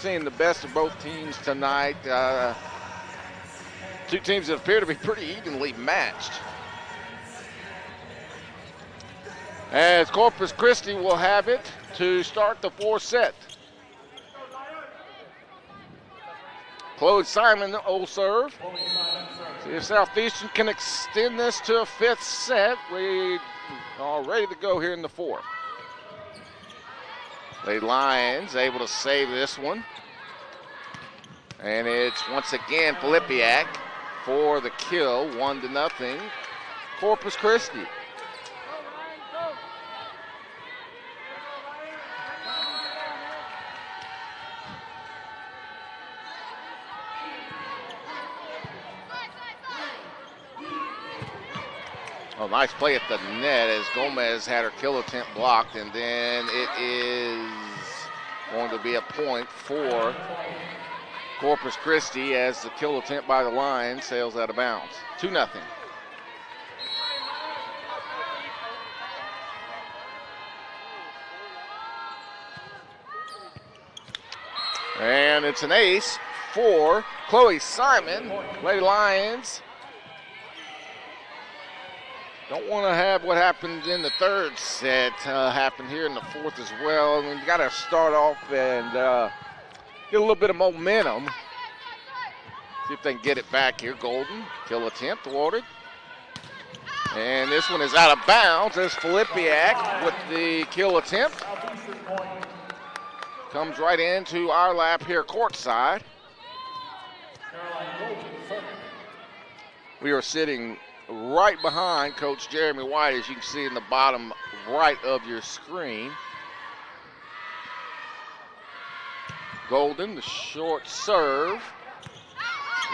seeing the best of both teams tonight. Two teams that appear to be pretty evenly matched. As Corpus Christi will have it to start the fourth set. Chloe Simon will serve. See if Southeastern can extend this to a fifth set. We are ready to go here in the fourth. Lady Lions able to save this one. And it's once again Filipiak for the kill, 1-0. Corpus Christi. Oh, nice play at the net as Gomez had her kill attempt blocked, and then it is going to be a point for Corpus Christi as the kill attempt by the Lions sails out of bounds. 2-0. And it's an ace for Chloe Simon. Lady Lions don't want to have what happened in the third set happen here in the fourth as well. I mean, you got to start off and get a little bit of momentum. See if they can get it back here. Golden, kill attempt awarded. And this one is out of bounds as Filipiak with the kill attempt. Comes right into our lap here courtside. We are sitting right behind Coach Jeremy White, as you can see in the bottom right of your screen. Golden, the short serve.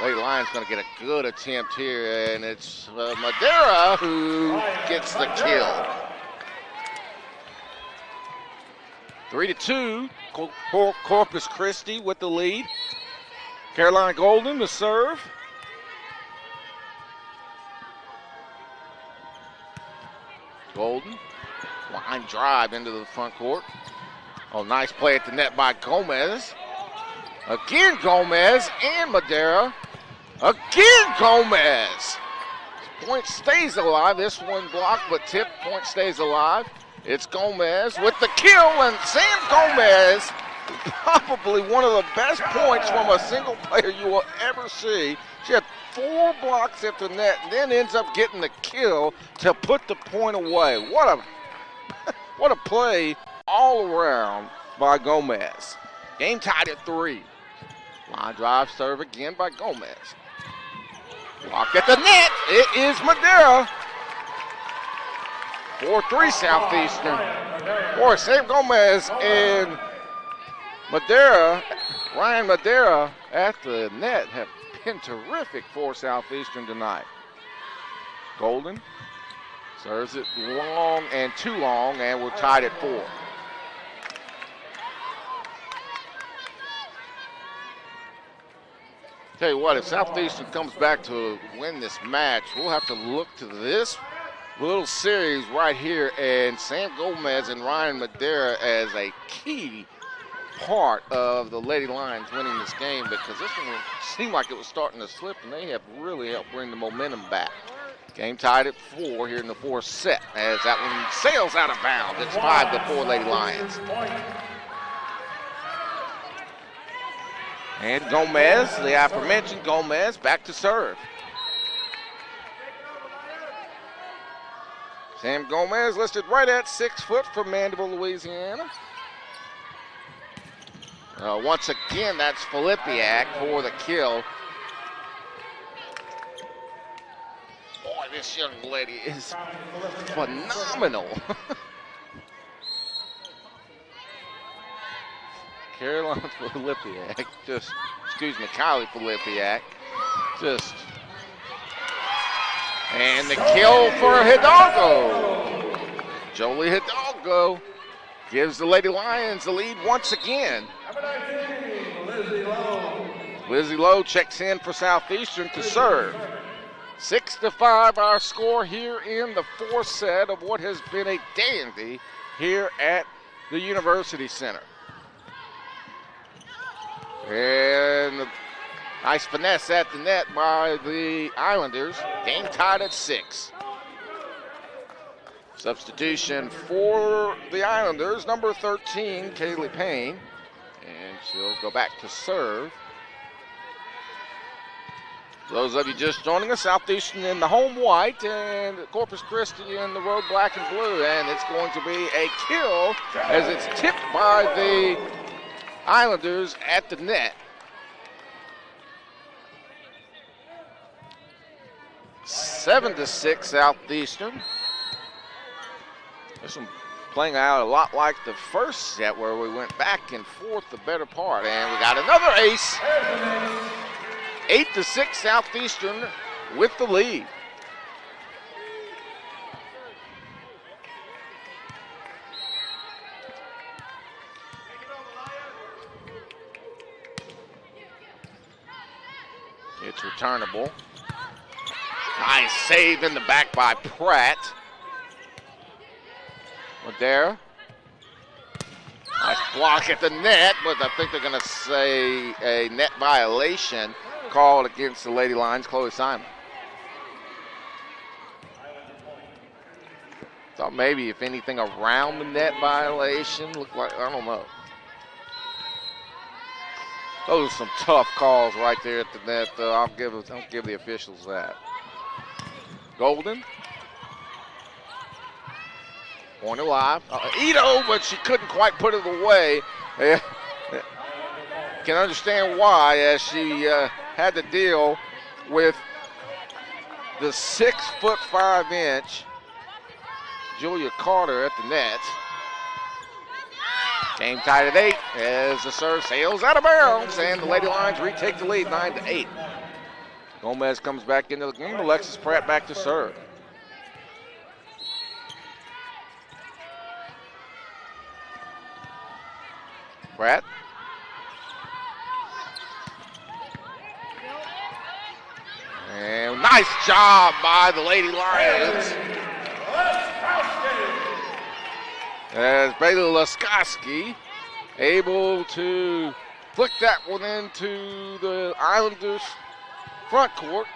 Lady Lions going to get a good attempt here, and it's Madera who gets the kill. 3-2, Corpus Christi with the lead. Caroline Golden, the serve. Golden, line drive into the front court. Oh, nice play at the net by Gomez. Again Gomez and Madera. Again Gomez. Point stays alive. This one blocked, but tip. Point stays alive. It's Gomez with the kill, and Sam Gomez, probably one of the best points from a single player you will ever see. She had 4 blocks at the net and then ends up getting the kill to put the point away. What a play all around by Gomez. Game tied at 3. Line drive serve again by Gomez. Blocked at the net. It is Madera. 4-3 Southeastern. Boy, Sam Gomez and Madera, Ryan Madera at the net have been terrific for Southeastern tonight. Golden serves it long and too long, and we're tied at 4. Tell you what, if Southeastern comes back to win this match, we'll have to look to this little series right here and Sam Gomez and Ryan Madera as a key part of the Lady Lions winning this game, because this one seemed like it was starting to slip, and they have really helped bring the momentum back. Game tied at 4 here in the fourth set as that one sails out of bounds. It's 5-4 Lady Lions. And Gomez, the aforementioned Gomez, back to serve. Sam Gomez listed right at 6 foot from Mandeville, Louisiana. Once again, that's Filipiak for the kill. Boy, this young lady is phenomenal. Caroline Filipiak, Kylie Filipiak, and the kill for Hidalgo. Jolie Hidalgo gives the Lady Lions the lead once again. Lizzie Lowe checks in for Southeastern to serve. 6-5 our score here in the fourth set of what has been a dandy here at the University Center. And nice finesse at the net by the Islanders. Game tied at 6. Substitution for the Islanders, number 13, Kaylee Payne. And she'll go back to serve. Those of you just joining us, Southeastern in the home white and Corpus Christi in the road black and blue. And it's going to be a kill as it's tipped by the Islanders at the net. 7-6 Southeastern. This one playing out a lot like the first set where we went back and forth the better part. And we got another ace. 8-6 Southeastern with the lead. It's returnable. Nice save in the back by Pratt. Madera. Nice block at the net, but I think they're going to say a net violation called against the Lady Lions, Chloe Simon. Thought maybe if anything around the net violation looked like, I don't know. Those are some tough calls right there at the net. I'll give the officials that. Golden. Point alive. Ito, but she couldn't quite put it away. Can understand why, as she had to deal with the 6'5" Julia Carter at the net. Game tied at 8 as the serve sails out of bounds, and the Lady Lions retake the lead 9-8. Gomez comes back into the game. Alexis Pratt back to serve. Pratt. And nice job by the Lady Lions. As Bailey Laskowski able to flick that one into the Islanders' front court.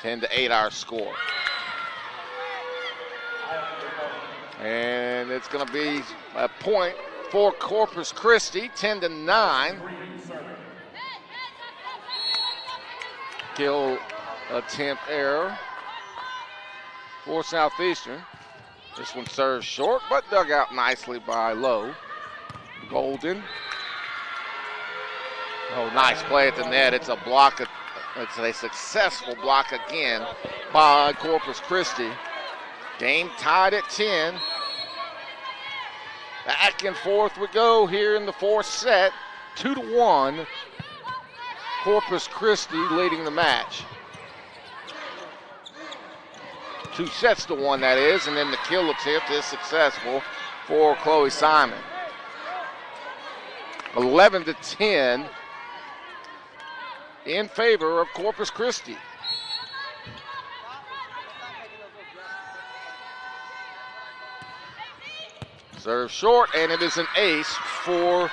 Ten to 8 our score. And it's going to be a point for Corpus Christi, 10-9. Kill attempt error for Southeastern. This one serves short, but dug out nicely by Lowe. Golden. Oh, nice play at the net. It's a block. It's a successful block again by Corpus Christi. Game tied at 10. Back and forth we go here in the fourth set. 2-1. Corpus Christi leading the match. 2-1, that is, and then the kill attempt is successful for Chloe Simon. 11-10 in favor of Corpus Christi. Serve short, and it is an ace for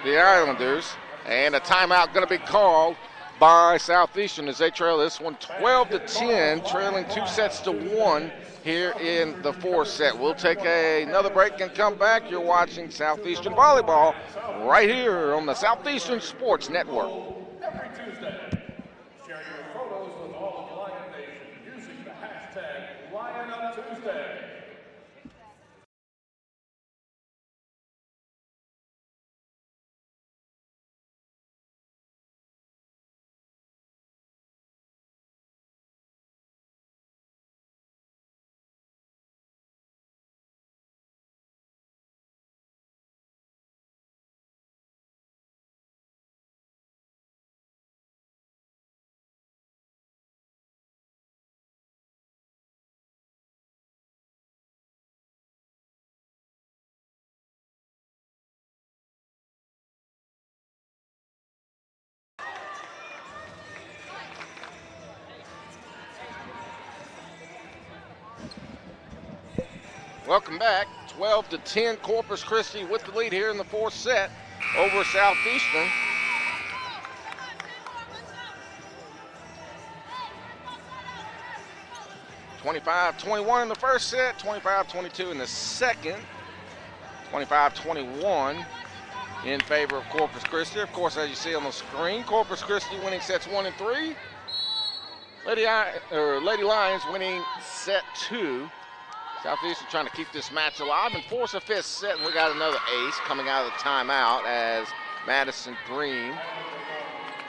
the Islanders. And a timeout going to be called by Southeastern as they trail this one 12-10, trailing 2-1 here in the fourth set. We'll take another break and come back. You're watching Southeastern Volleyball right here on the Southeastern Sports Network. Welcome back. 12-10, Corpus Christi with the lead here in the fourth set over Southeastern. (25-21) in the first set, 25-22 in the second, 25-21 in favor of Corpus Christi. Of course, as you see on the screen, Corpus Christi winning sets 1 and 3. Lady Lions winning set 2. Southeastern trying to keep this match alive and force a fifth set, and we got another ace coming out of the timeout as Madison Green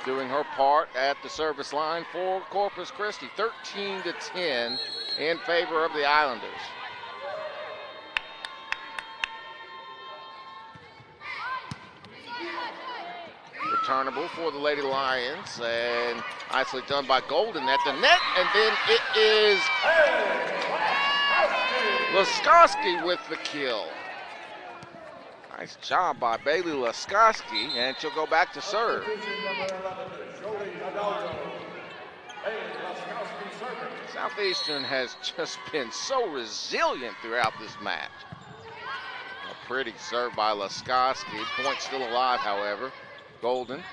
doing her part at the service line for Corpus Christi. 13-10 in favor of the Islanders. Returnable for the Lady Lions, and nicely done by Golden at the net, and then it is Laskoski with the kill. Nice job by Bailey Laskoski, and she'll go back to serve. Southeastern has just been so resilient throughout this match. A pretty serve by Laskoski. Point still alive, however. Golden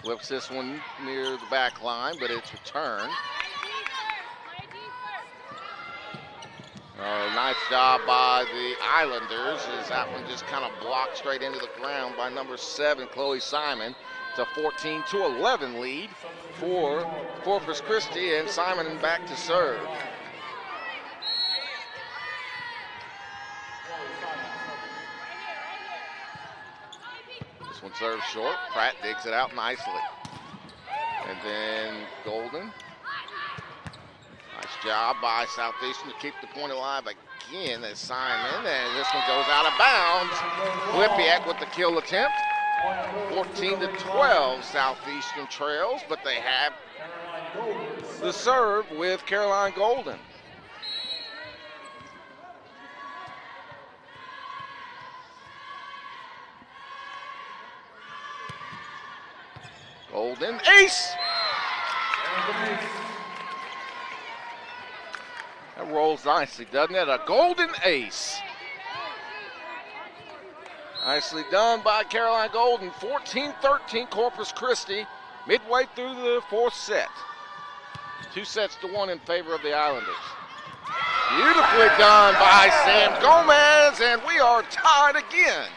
flips this one near the back line, but it's returned. Nice job by the Islanders as that one just kind of blocked straight into the ground by number 7, Chloe Simon. It's a 14-11 lead for Corpus Christi, and Simon back to serve. This one serves short. Pratt digs it out nicely. And then Golden. Nice job by Southeastern to keep the point alive again as Simon, and this one goes out of bounds. Flipiak with the kill attempt. 14-12, Southeastern trails, but they have the serve with Caroline Golden. Golden, ace! That rolls nicely, doesn't it? A golden ace. Nicely done by Caroline Golden. 14-13 Corpus Christi, midway through the fourth set. 2-1 in favor of the Islanders. Beautifully done by Sam Gomez, and we are tied again.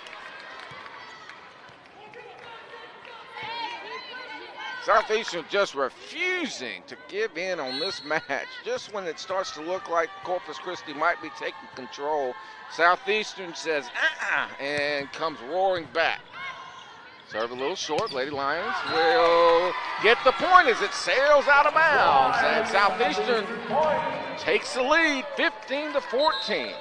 Southeastern just refusing to give in on this match. Just when it starts to look like Corpus Christi might be taking control, Southeastern says, and comes roaring back. Serve a little short. Lady Lions will get the point as it sails out of bounds. And Southeastern takes the lead, 15-14.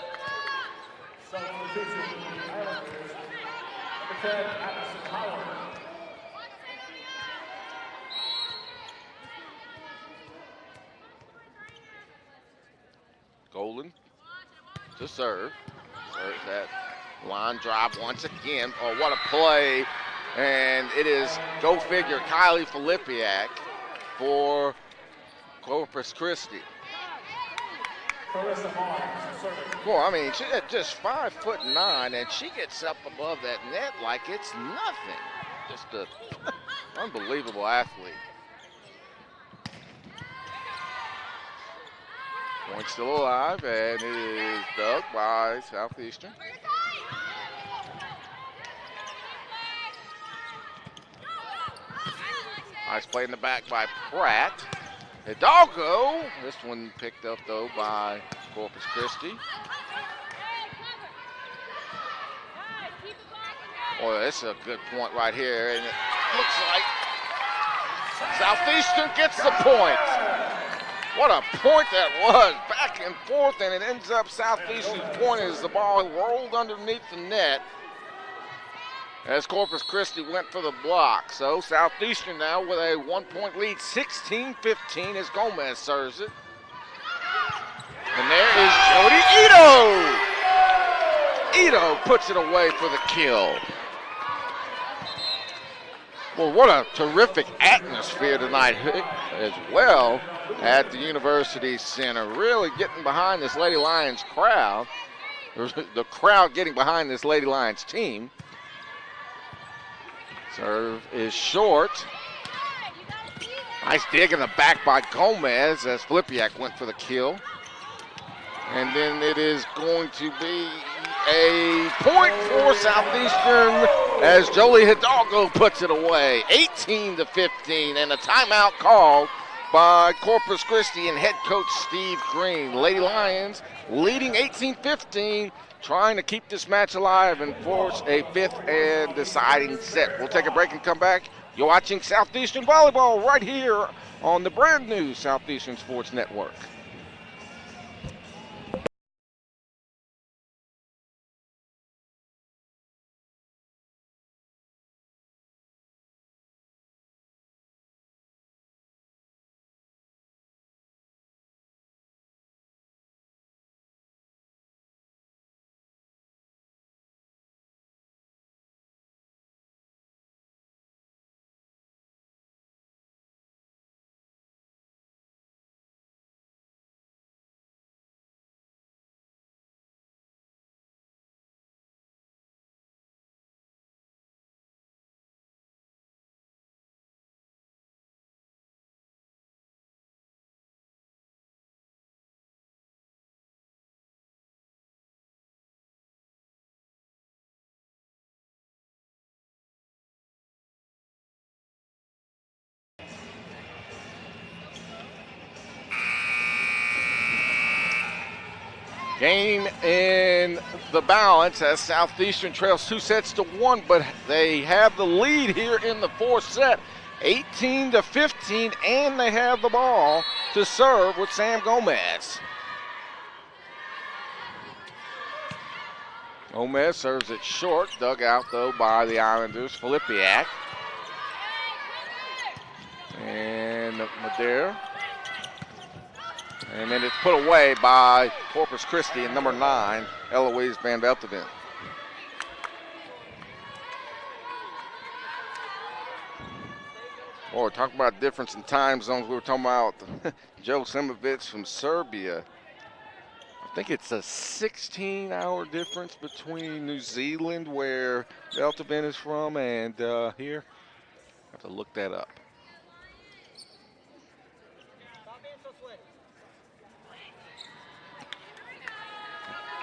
Golden to serve. Serves that line drive once again. Oh, what a play. And it is, go figure, Kylie Filipiak for Corpus Christi. Boy, I mean, she's just 5'9", and she gets up above that net like it's nothing. Just an unbelievable athlete. Point still alive, and it is dug by Southeastern. Nice play in the back by Pratt. Hidalgo, this one picked up though by Corpus Christi. Boy, this is a good point right here, and it looks like Southeastern gets the point. What a point that was, back and forth, and it ends up Southeastern's point as the ball rolled underneath the net as Corpus Christi went for the block. So Southeastern now with a 1-point lead, 16-15 as Gomez serves it. And there is Jody Ito. Ito puts it away for the kill. Well, what a terrific atmosphere tonight as well at the University Center. Really getting behind this Lady Lions crowd. the crowd getting behind this Lady Lions team. Serve is short. Nice dig in the back by Gomez as Flipiak went for the kill. And then it is going to be a point for Southeastern as Jolie Hidalgo puts it away. 18-15, and a timeout called by Corpus Christi and head coach Steve Green. Lady Lions leading 18-15, trying to keep this match alive and force a fifth and deciding set. We'll take a break and come back. You're watching Southeastern Volleyball right here on the brand new Southeastern Sports Network. Game in the balance as Southeastern trails 2-1, but they have the lead here in the fourth set, 18-15, and they have the ball to serve with Sam Gomez. Gomez serves it short, dug out though by the Islanders, Filipiak. And Madera. And then it's put away by Corpus Christi and number 9, Eloise Van Veltevin. Boy, talking about difference in time zones. We were talking about Joe Simovic from Serbia. I think it's a 16-hour difference between New Zealand, where Veltevin is from, and here. I have to look that up.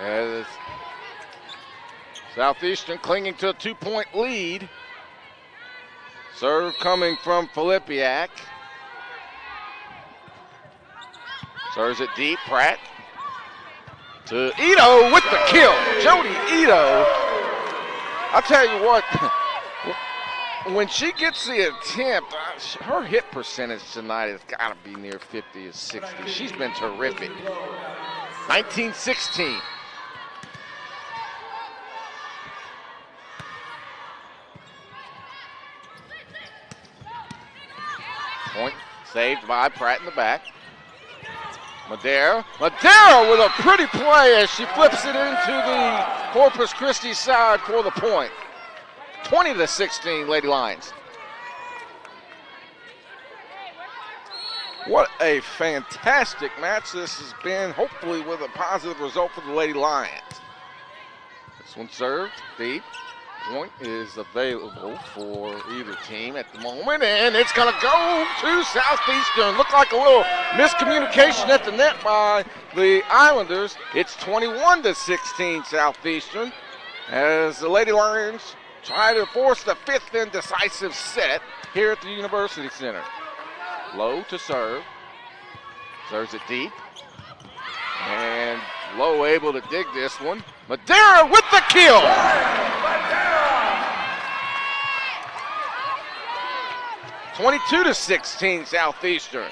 As Southeastern clinging to a 2-point lead. Serve coming from Filipiak. Serves it deep, Pratt. To Ito with the kill. Jody Ito. I'll tell you what, when she gets the attempt, her hit percentage tonight has got to be near 50 or 60. She's been terrific. 19-16. Point saved by Pratt in the back. Madera with a pretty play as she flips it into the Corpus Christi side for the point. 20-16, Lady Lions. What a fantastic match this has been, hopefully with a positive result for the Lady Lions. This one served deep. Point is available for either team at the moment, and it's going to go to Southeastern. Looked like a little miscommunication at the net by the Islanders. It's 21-16 Southeastern as the Lady Lions try to force the fifth and decisive set here at the University Center. Low to serve. Serves it deep. And Low able to dig this one. Madera with the kill. 22-16 Southeastern.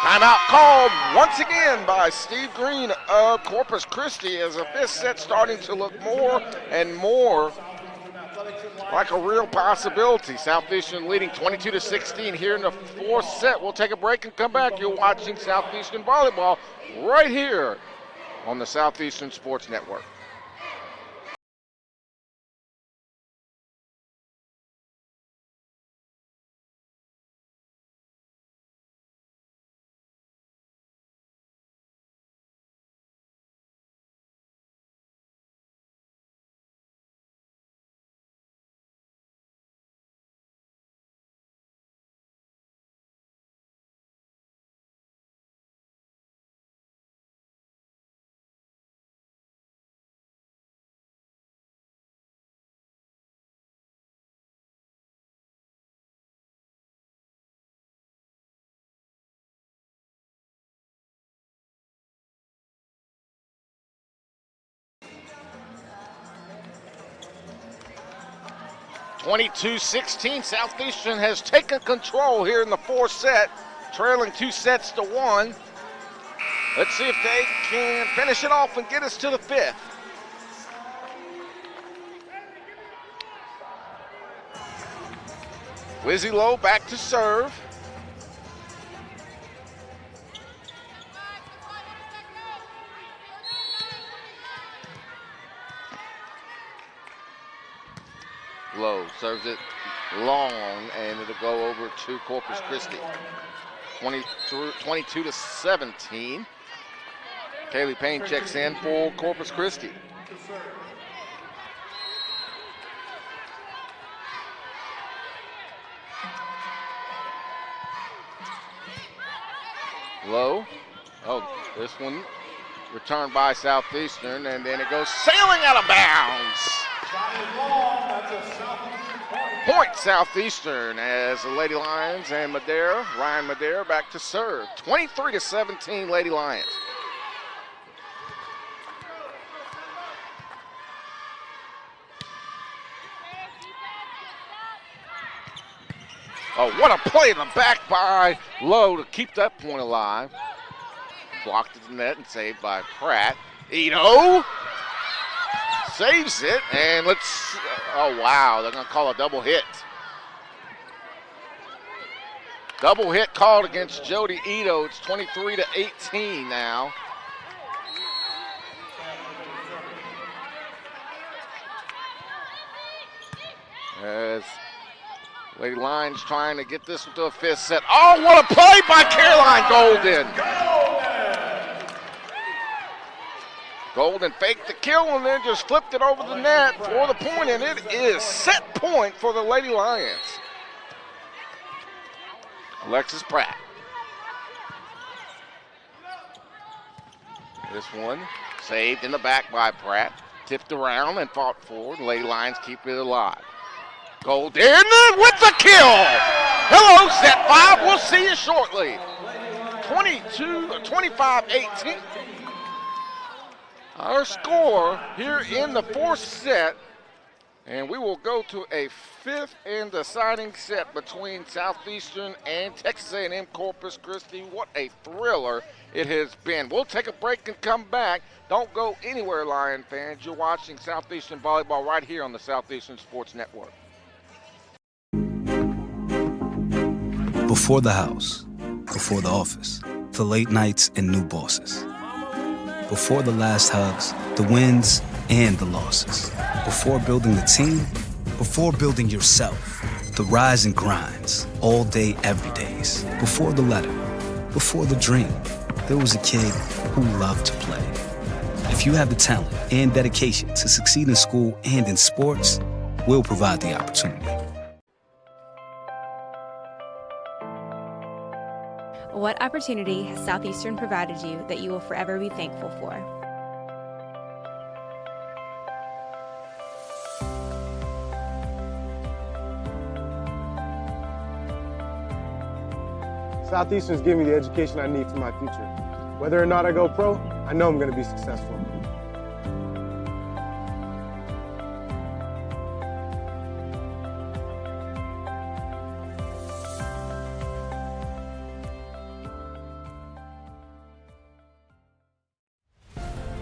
Timeout called once again by Steve Green of Corpus Christi as the fifth set starting to look more and more like a real possibility. Southeastern leading 22-16 here in the fourth set. We'll take a break and come back. You're watching Southeastern Volleyball right here on the Southeastern Sports Network. 22-16, Southeastern has taken control here in the fourth set, trailing 2-1. Let's see if they can finish it off and get us to the fifth. Wizzy Lowe back to serve. Lowe serves it long, and it'll go over to Corpus Christi. 22-17. Kaylee Payne checks in for Corpus Christi. Low. Oh, this one returned by Southeastern, and then it goes sailing out of bounds. Point Southeastern as the Lady Lions and Ryan Madera back to serve. 23-17 Lady Lions. Oh, what a play in the back by Lowe to keep that point alive. Blocked at the net and saved by Pratt. Ito saves it, and oh wow, they're gonna call a double hit. Double hit called against Jody Ito. It's 23-18 now. As Lady Lions trying to get this into a fifth set. Oh, what a play by Caroline Golden. Golden faked the kill and then just flipped it over the net for the point, and it is set point for the Lady Lions. Alexis Pratt. This one saved in the back by Pratt. Tipped around and fought forward. The Lady Lions keep it alive. Golden with the kill. Hello, set 5. We'll see you shortly. 25-18. Our score here in the fourth set, and we will go to a fifth and deciding set between Southeastern and Texas A&M-Corpus Christi. What a thriller it has been. We'll take a break and come back. Don't go anywhere, Lion fans. You're watching Southeastern Volleyball right here on the Southeastern Sports Network.
Before the house, before the office, the late nights and new bosses. Before the last hugs, the wins and the losses. Before building the team, before building yourself. The rise and grinds, all day, every days. Before the letter, before the dream, there was a kid who loved to play. If you have the talent and dedication to succeed in school and in sports, we'll provide the opportunity.
What opportunity has Southeastern provided you that you will forever be thankful for?
Southeastern's giving me the education I need for my future. Whether or not I go pro, I know I'm going to be successful.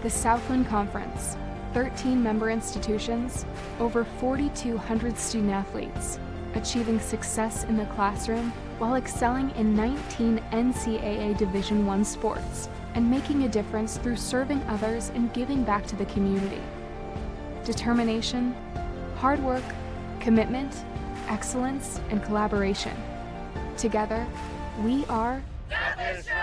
The Southland Conference, 13 member institutions, over 4,200 student athletes, achieving success in the classroom while excelling in 19 NCAA Division I sports and making a difference through serving others and giving back to the community. Determination, hard work, commitment, excellence, and collaboration. Together, we are Southeastern!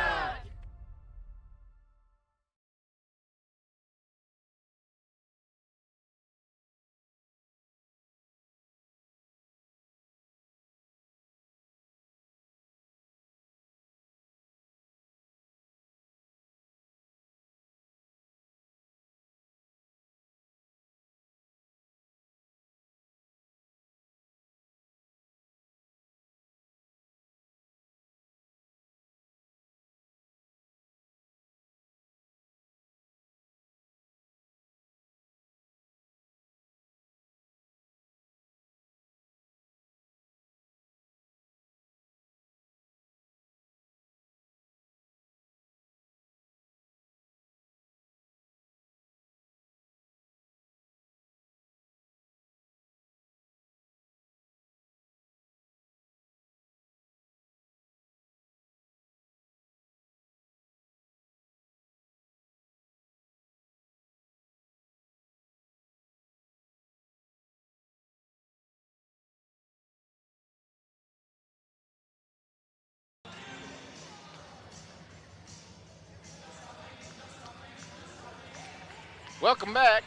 Welcome back.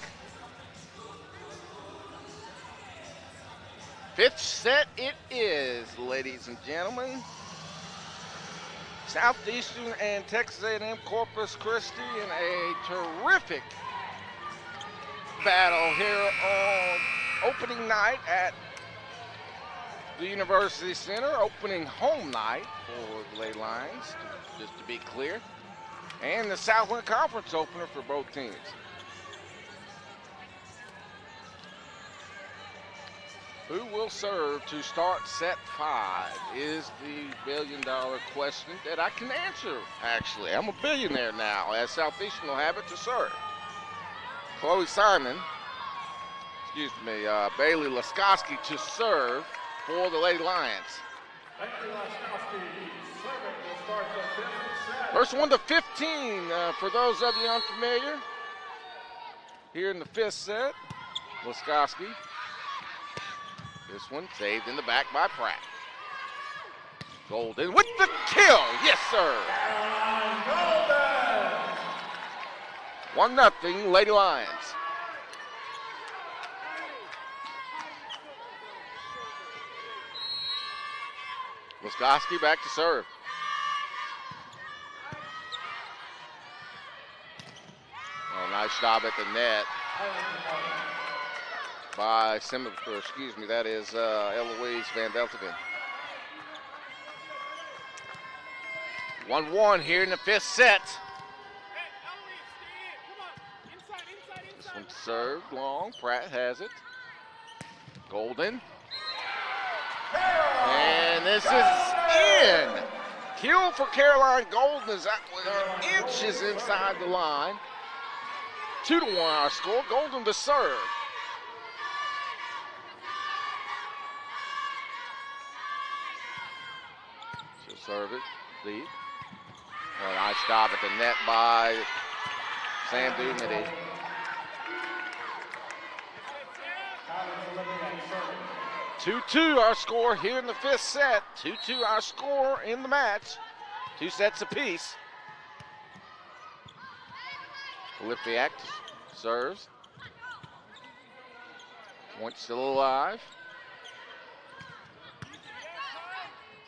Fifth set it is, ladies and gentlemen. Southeastern and Texas A&M-Corpus Christi in a terrific battle here on opening night at the University Center, opening home night for the Lady Lions, just to be clear, and the Southland Conference opener for both teams. Who will serve to start set 5 is the billion-dollar question that I can answer, actually. I'm a billionaire now, as Southeastern will have it to serve. Chloe Simon, Bailey Laskowski to serve for the Lady Lions.
Thank you, Laskowski. Serving will start the 5th set.
First 1 to 15 for those of you unfamiliar. Here in the 5th set, Laskowski. This one saved in the back by Pratt. Golden with the kill. Yes, sir.
Golden.
1-0 Lady Lions. Laskowski back to serve. Oh, nice job at the net by that is Eloise Van Veltegen. 1-1 here in the 5th set. This one served long. Pratt has it. Golden. And this is in. Kill for Caroline Golden is inches inside the line. 2-1 our score. Golden to serve. She'll serve it deep. A nice job at the net by Sam Dunity. Two-2 our score here in the 5th set. 2-2 our score in the match. 2 sets apiece. Olympiak serves. Point still alive.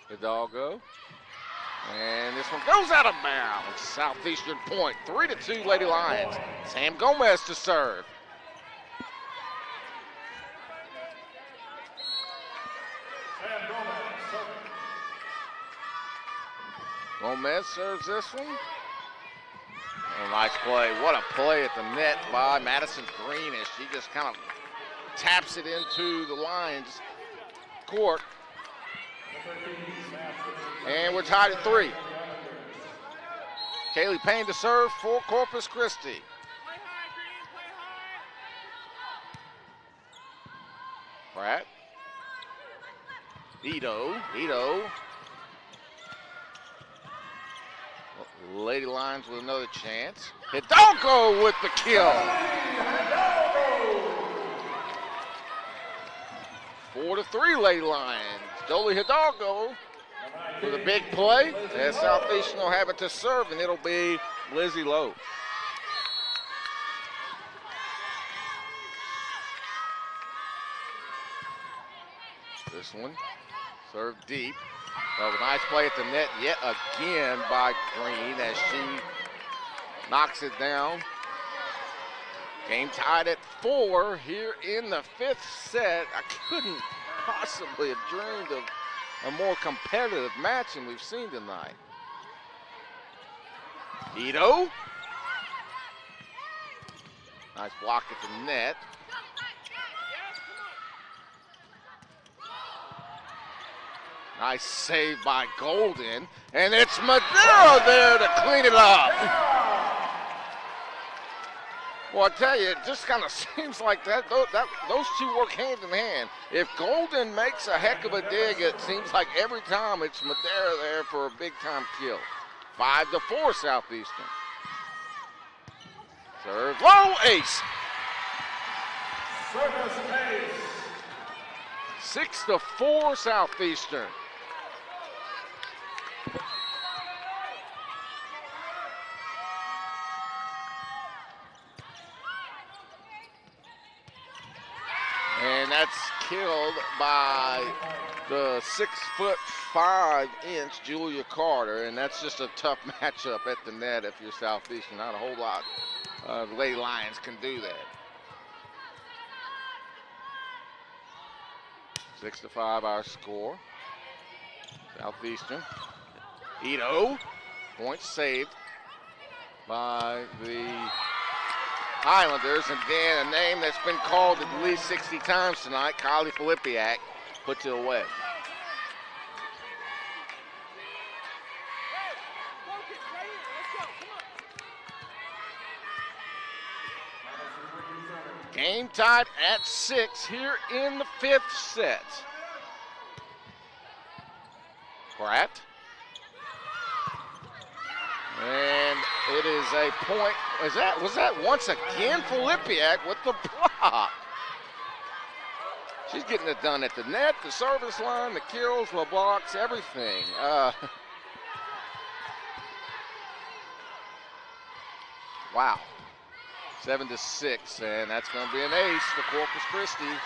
Hidalgo. And this one goes out of bounds. Southeastern point. 3-2 Lady Lions. Sam Gomez to serve. Gomez serves this one. Oh, nice play. What a play at the net by Madison Green as she just kind of taps it into the Lions' court. And we're tied at 3. Kaylee Payne to serve for Corpus Christi. Pratt. Ito. Lady Lions with another chance. Hidalgo with the kill. 4-3 Lady Lions. Jolie Hidalgo with a big play. As Southeastern will have it to serve, and it'll be Lizzie Lowe. This one served deep. A nice play at the net yet again by Green as she knocks it down. Game tied at 4 here in the 5th set. I couldn't possibly have dreamed of a more competitive match than we've seen tonight. Ito. Nice block at the net. Nice save by Golden, and it's Madero there to clean it up. Well, I tell you, it just kind of seems like those two work hand in hand. If Golden makes a heck of a dig, it seems like every time it's Madera there for a big-time kill. 5-4 Southeastern. Serve low, ace.
Service ace.
6-4 Southeastern. and that's killed by the 6'5" Julia Carter, and that's just a tough matchup at the net if you're Southeastern. Not a whole lot the Lady Lions can do that. 6-5 our score. Southeastern. Ito, point saved by the Islanders, and then a name that's been called at least 60 times tonight, Kylie Filipiak, puts it away. Game tied at 6 here in the 5th set. Pratt. And it is a point. Was that once again Filipiak with the block? She's getting it done at the net, the service line, the kills, the blocks, everything. Wow. 7-6, and that's going to be an ace for Corpus Christi.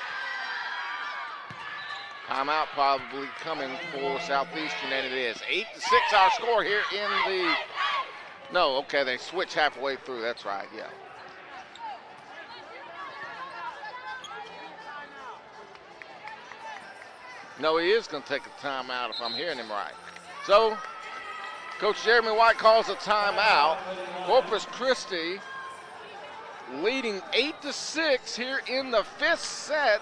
Timeout probably coming for Southeastern, and it is. 8-6 our score here in the, no, okay, they switch halfway through, that's right, yeah. No, he is going to take a timeout if I'm hearing him right. So, Coach Jeremy White calls a timeout. Corpus Christi leading 8-6 here in the 5th set.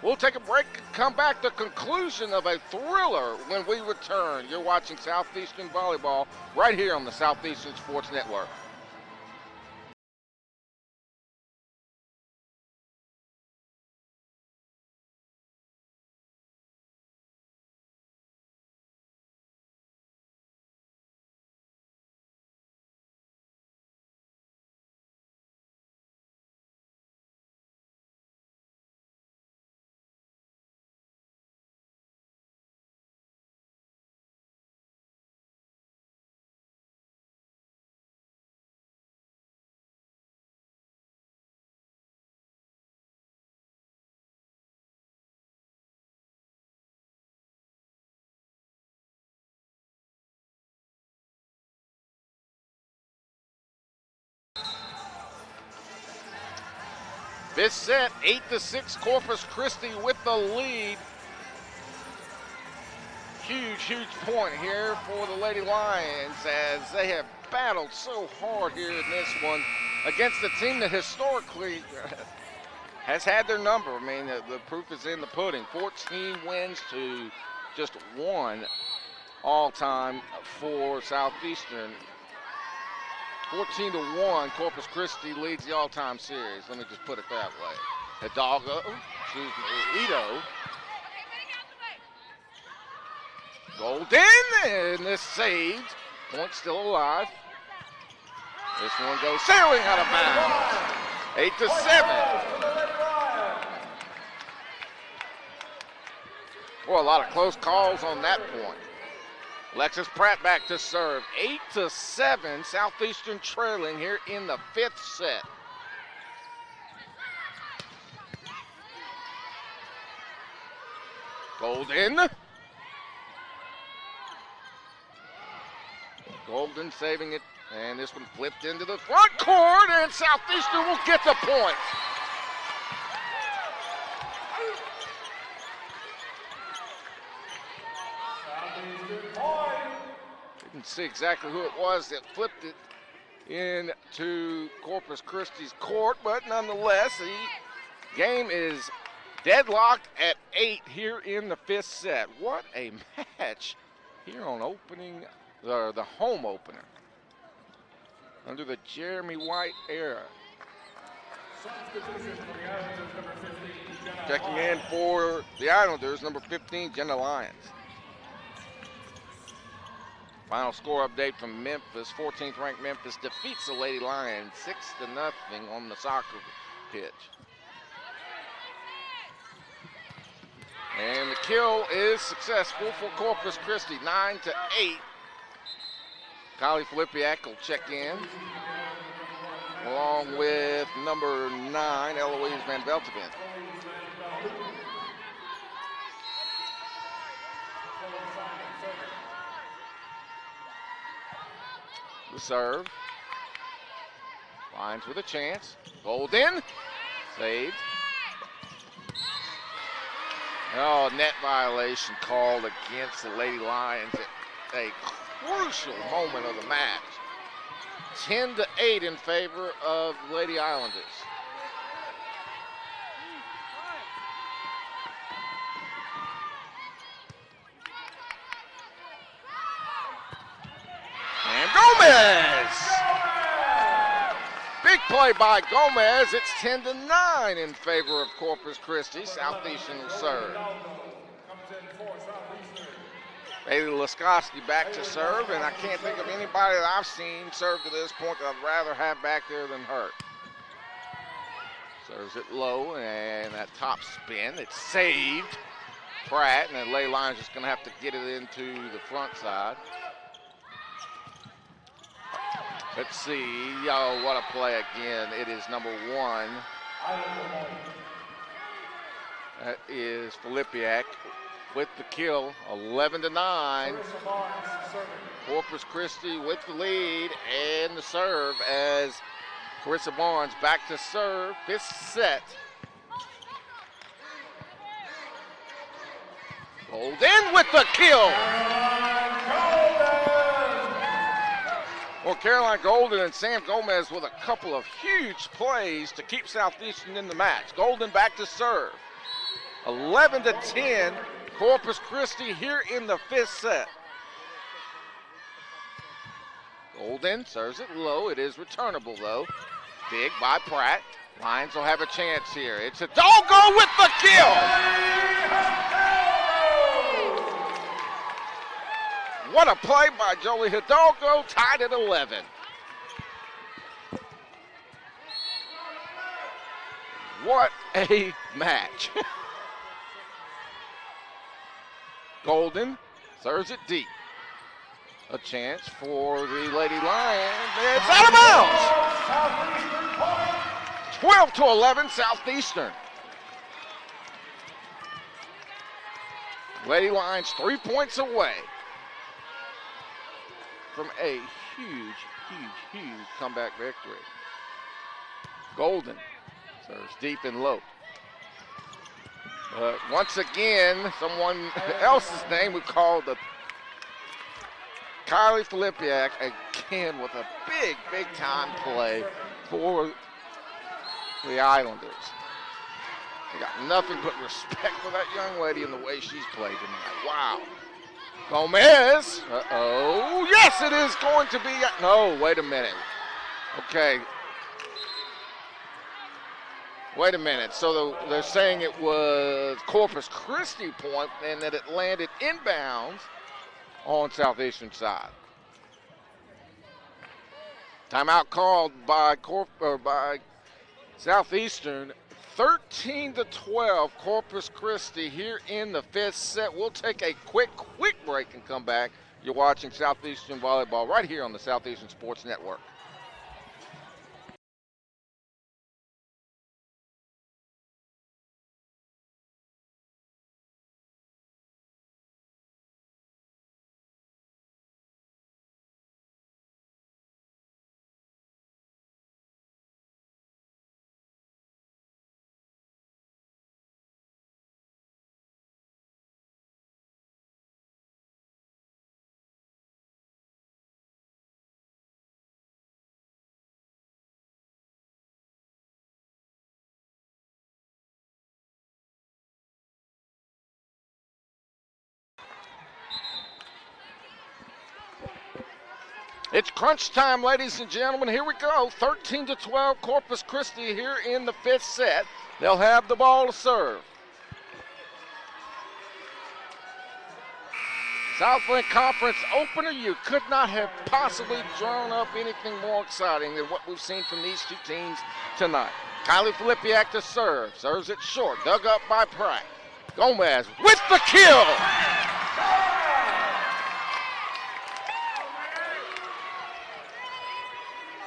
We'll take a break and come back to conclusion of a thriller when we return. You're watching Southeastern Volleyball right here on the Southeastern Sports Network. This set, 8-6, Corpus Christi with the lead. Huge point here for the Lady Lions as they have battled so hard here in this one against a team that historically has had their number. I mean, the proof is in the pudding. 14 wins to just 1 all-time for Southeastern. 14-1, Corpus Christi leads the all-time series. Let me just put it that way. Hidalgo, Ito. Golden, and this saved. Point still alive. This one goes sailing out of bounds. 8-7. Boy, a lot of close calls on that point. Alexis Pratt back to serve. 8-7, Southeastern trailing here in the 5th set. Golden. Golden saving it, and this one flipped into the front court, and Southeastern will get the point. Didn't see exactly who it was that flipped it into Corpus Christi's court, but nonetheless, the game is deadlocked at 8 here in the 5th set. What a match here on opening, the home opener under the Jeremy White era. Checking in for the Islanders, number 15, Jenna Lyons. Final score update from Memphis. 14th ranked Memphis defeats the Lady Lions 6-0 on the soccer pitch. And the kill is successful for Corpus Christi, 9-8. Kylie Filipiak will check in. along with number 9, Eloise Van Beltevin. The serve. Lions with a chance. Golden. Saved. Oh, net violation called against the Lady Lions at a crucial moment of the match. 10-8 in favor of Lady Islanders. And Gomez! Big play by Gomez. It's 10-9 in favor of Corpus Christi. Southeastern will serve. Bailey Laskowski back to serve, and I can't think of anybody that I've seen serve to this point that I'd rather have back there than her. Serves it low, and that top spin, it's saved. Pratt, and the Lady Lions just gonna have to get it into the front side. Let's see, oh, what a play again. It is number 1. That is Filipiak with the kill, 11-9. Corpus Christi with the lead and the serve as Carissa Barnes back to serve, 5th set. Golden with the kill. Well, Caroline Golden and Sam Gomez with a couple of huge plays to keep Southeastern in the match. Golden back to serve. 11-10, Corpus Christi here in the 5th set. Golden serves it low. It is returnable, though. Big by Pratt. Lions will have a chance here. It's Hidalgo with the kill. What a play by Jolie Hidalgo, tied at 11. What a match. Golden serves it deep. A chance for the Lady Lions. It's out of bounds. 12-11 Southeastern. Lady Lions 3 points away from a huge comeback victory. Golden serves deep and low. But once again, someone else's name we called the Kylie Filipiak again with a big time play for the Islanders. They got nothing but respect for that young lady and the way she's played tonight. Wow. Gomez. Uh-oh. Yes, it is going to be. No, wait a minute. Okay. Wait a minute. So they're saying it was Corpus Christi point and that it landed inbounds on Southeastern side. Timeout called by Southeastern. 13-12 Corpus Christi here in the 5th set. We'll take a quick break and come back. You're watching Southeastern Volleyball right here on the Southeastern Sports Network. It's crunch time, ladies and gentlemen. Here we go. 13-12 Corpus Christi here in the 5th set. They'll have the ball to serve. Southland Conference opener. You could not have possibly drawn up anything more exciting than what we've seen from these two teams tonight. Kylie Filipiak to serve. Serves it short. Dug up by Pratt. Gomez with the kill.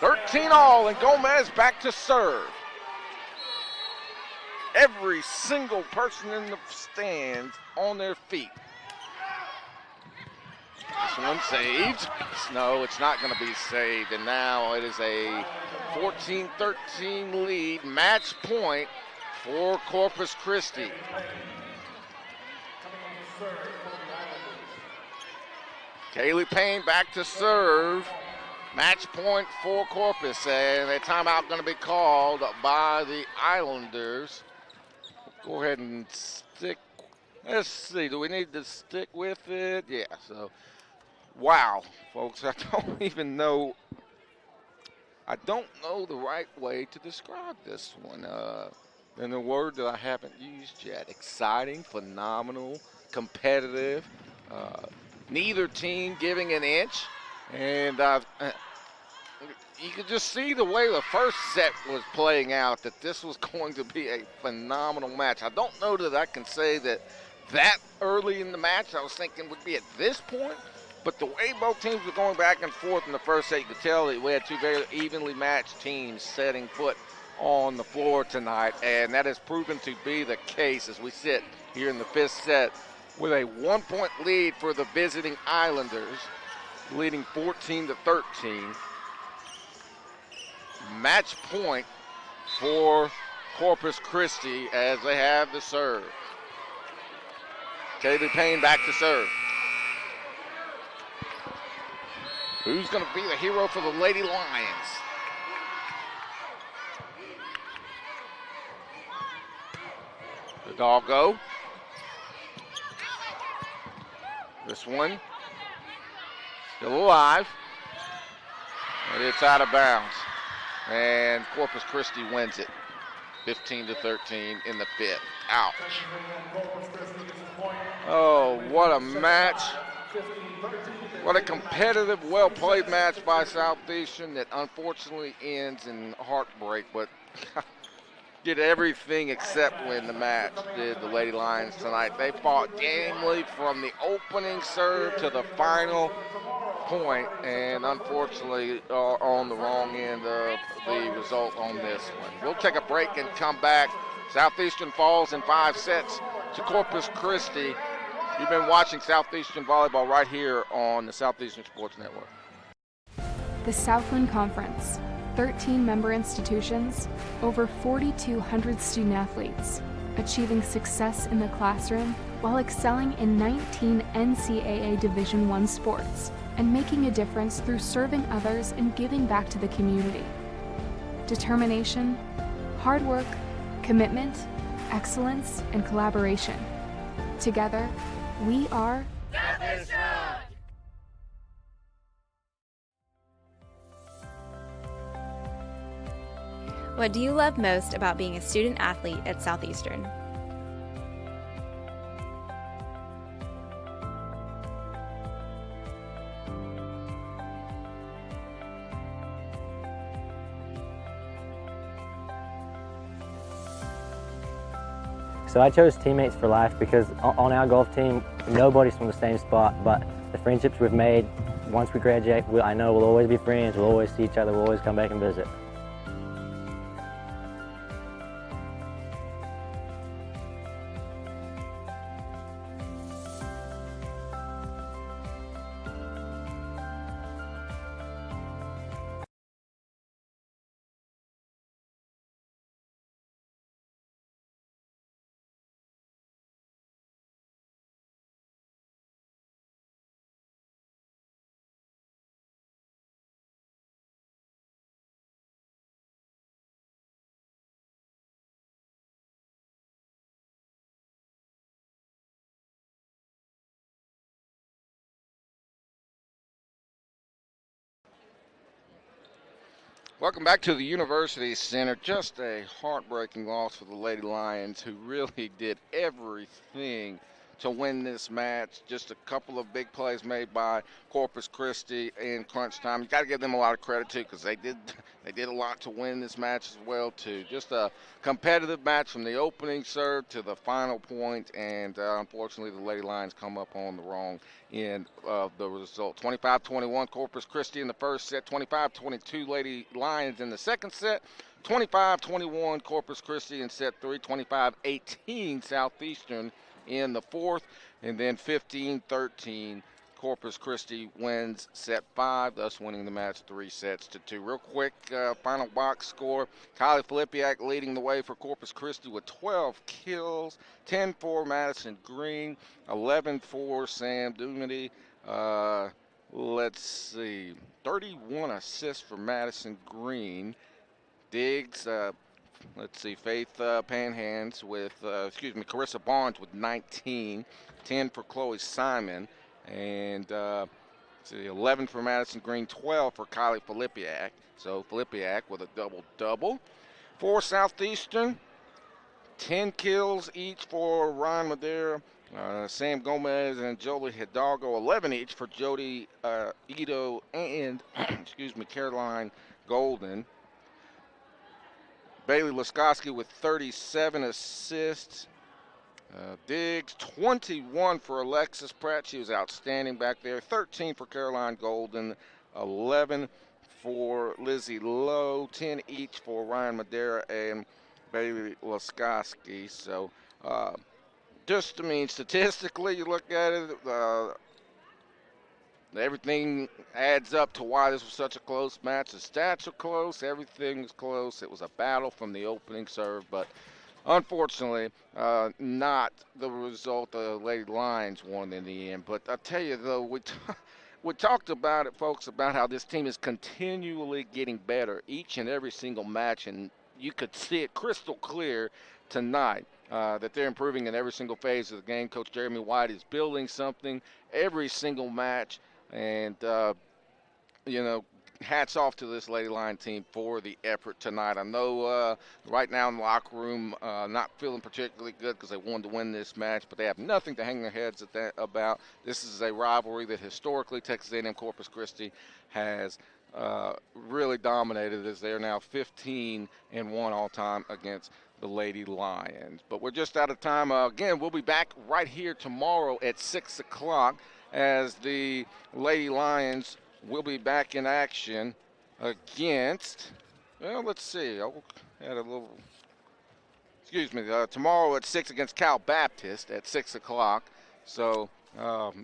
13-12 13 all, and Gomez back to serve. Every single person in the stands on their feet. This one saved. No, it's not going to be saved, and now it is a 14-13 lead, match point for Corpus Christi. Kaylee Payne back to serve. Match point for Corpus, and a timeout going to be called by the Islanders. Go ahead and stick. Let's see, do we need to stick with it? Yeah, so, wow, folks, I don't know the right way to describe this one. And the word that I haven't used yet: exciting, phenomenal, competitive. Neither team giving an inch, and you could just see the way the first set was playing out that this was going to be a phenomenal match. I don't know that I can say that early in the match I was thinking would be at this point, but the way both teams were going back and forth in the first set, you could tell that we had two very evenly matched teams setting foot on the floor tonight, and that has proven to be the case as we sit here in the fifth set with a 1-point lead for the visiting Islanders, leading 14-13. Match point for Corpus Christi as they have the serve. Kaylee Payne back to serve. Who's going to be the hero for the Lady Lions? The Doggo. This one still alive, and it's out of bounds. And Corpus Christi wins it, 15-13 in the fifth. Ouch. Oh, what a match. What a competitive, well-played match by Southeastern that unfortunately ends in heartbreak, but did everything except win the match, did the Lady Lions tonight. They fought gamely from the opening serve to the final point, and unfortunately are on the wrong end of the result on this one. We'll take a break and come back. Southeastern falls in 5 sets to Corpus Christi. You've been watching Southeastern Volleyball right here on the Southeastern Sports Network.
The Southland Conference, 13 member institutions, over 4,200 student athletes, achieving success in the classroom while excelling in 19 NCAA Division I sports and making a difference through serving others and giving back to the community. Determination, hard work, commitment, excellence, and collaboration. Together, we are Southeastern!
What do you love most about being a student athlete at Southeastern?
So I chose teammates for life because on our golf team, nobody's from the same spot, but the friendships we've made once we graduate, I know we'll always be friends, we'll always see each other, we'll always come back and visit.
Welcome back to the University Center. Just a heartbreaking loss for the Lady Lions, who really did everything to win this match. Just a couple of big plays made by Corpus Christi in crunch time. You got to give them a lot of credit too, because they did a lot to win this match as well too. Just a competitive match from the opening serve to the final point, and unfortunately the Lady Lions come up on the wrong end of the result. 25-21 Corpus Christi in the first set, 25-22 Lady Lions in the second set, 25-21 Corpus Christi in set 3, 25-18 Southeastern in the fourth, and then 15-13 Corpus Christi wins set 5, thus winning the match 3-2. Real quick, final box score. Kylie Filipiak leading the way for Corpus Christi with 12 kills, 10 for Madison Green, 11 for Sam Dumity. Let's see, 31 assists for Madison Green. Diggs, let's see, Faith Panhands with, Carissa Barnes with 19, 10 for Chloe Simon, and 11 for Madison Green, 12 for Kylie Filipiak. So Filipiak with a double-double. For Southeastern, 10 kills each for Ryan Madera, Sam Gomez and Jolie Hidalgo, 11 each for Jody Ito and, Caroline Golden. Bailey Laskowski with 37 assists. Diggs, 21 for Alexis Pratt. She was outstanding back there. 13 for Caroline Golden. 11 for Lizzie Lowe. 10 each for Ryan Madera and Bailey Laskowski. So, statistically, you look at it, everything adds up to why this was such a close match. The stats are close. Everything was close. It was a battle from the opening serve, but unfortunately, not the result the Lady Lions won in the end. But I tell you, though, we talked about it, folks, about how this team is continually getting better each and every single match, and you could see it crystal clear tonight. That they're improving in every single phase of the game. Coach Jeremy White is building something every single match. And, hats off to this Lady Lion team for the effort tonight. I know right now in the locker room not feeling particularly good because they wanted to win this match, but they have nothing to hang their heads about. This is a rivalry that historically Texas A&M-Corpus Christi has really dominated, as they are now 15-1 all time against the Lady Lions. But we're just out of time. Again, we'll be back right here tomorrow at 6 o'clock as the Lady Lions will be back in action against, let's see, tomorrow at 6 against Cal Baptist at 6 o'clock. So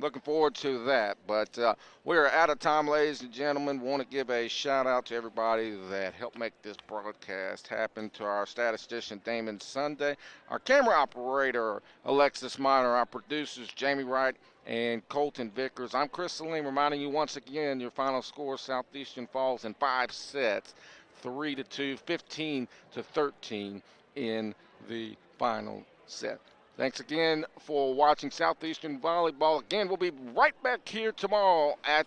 looking forward to that. But we're out of time, ladies and gentlemen. Want to give a shout out to everybody that helped make this broadcast happen, to our statistician Damon Sunday, our camera operator Alexis Minor, our producers Jamie Wright and Colton Vickers. I'm Chris Salim, reminding you once again your final score: Southeastern falls in 5 sets, 3-2, 15-13 in the final set. Thanks again for watching Southeastern Volleyball. Again, we'll be right back here tomorrow at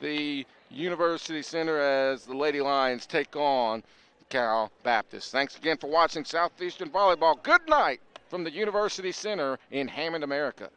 the University Center as the Lady Lions take on Cal Baptist. Thanks again for watching Southeastern Volleyball. Good night from the University Center in Hammond, America.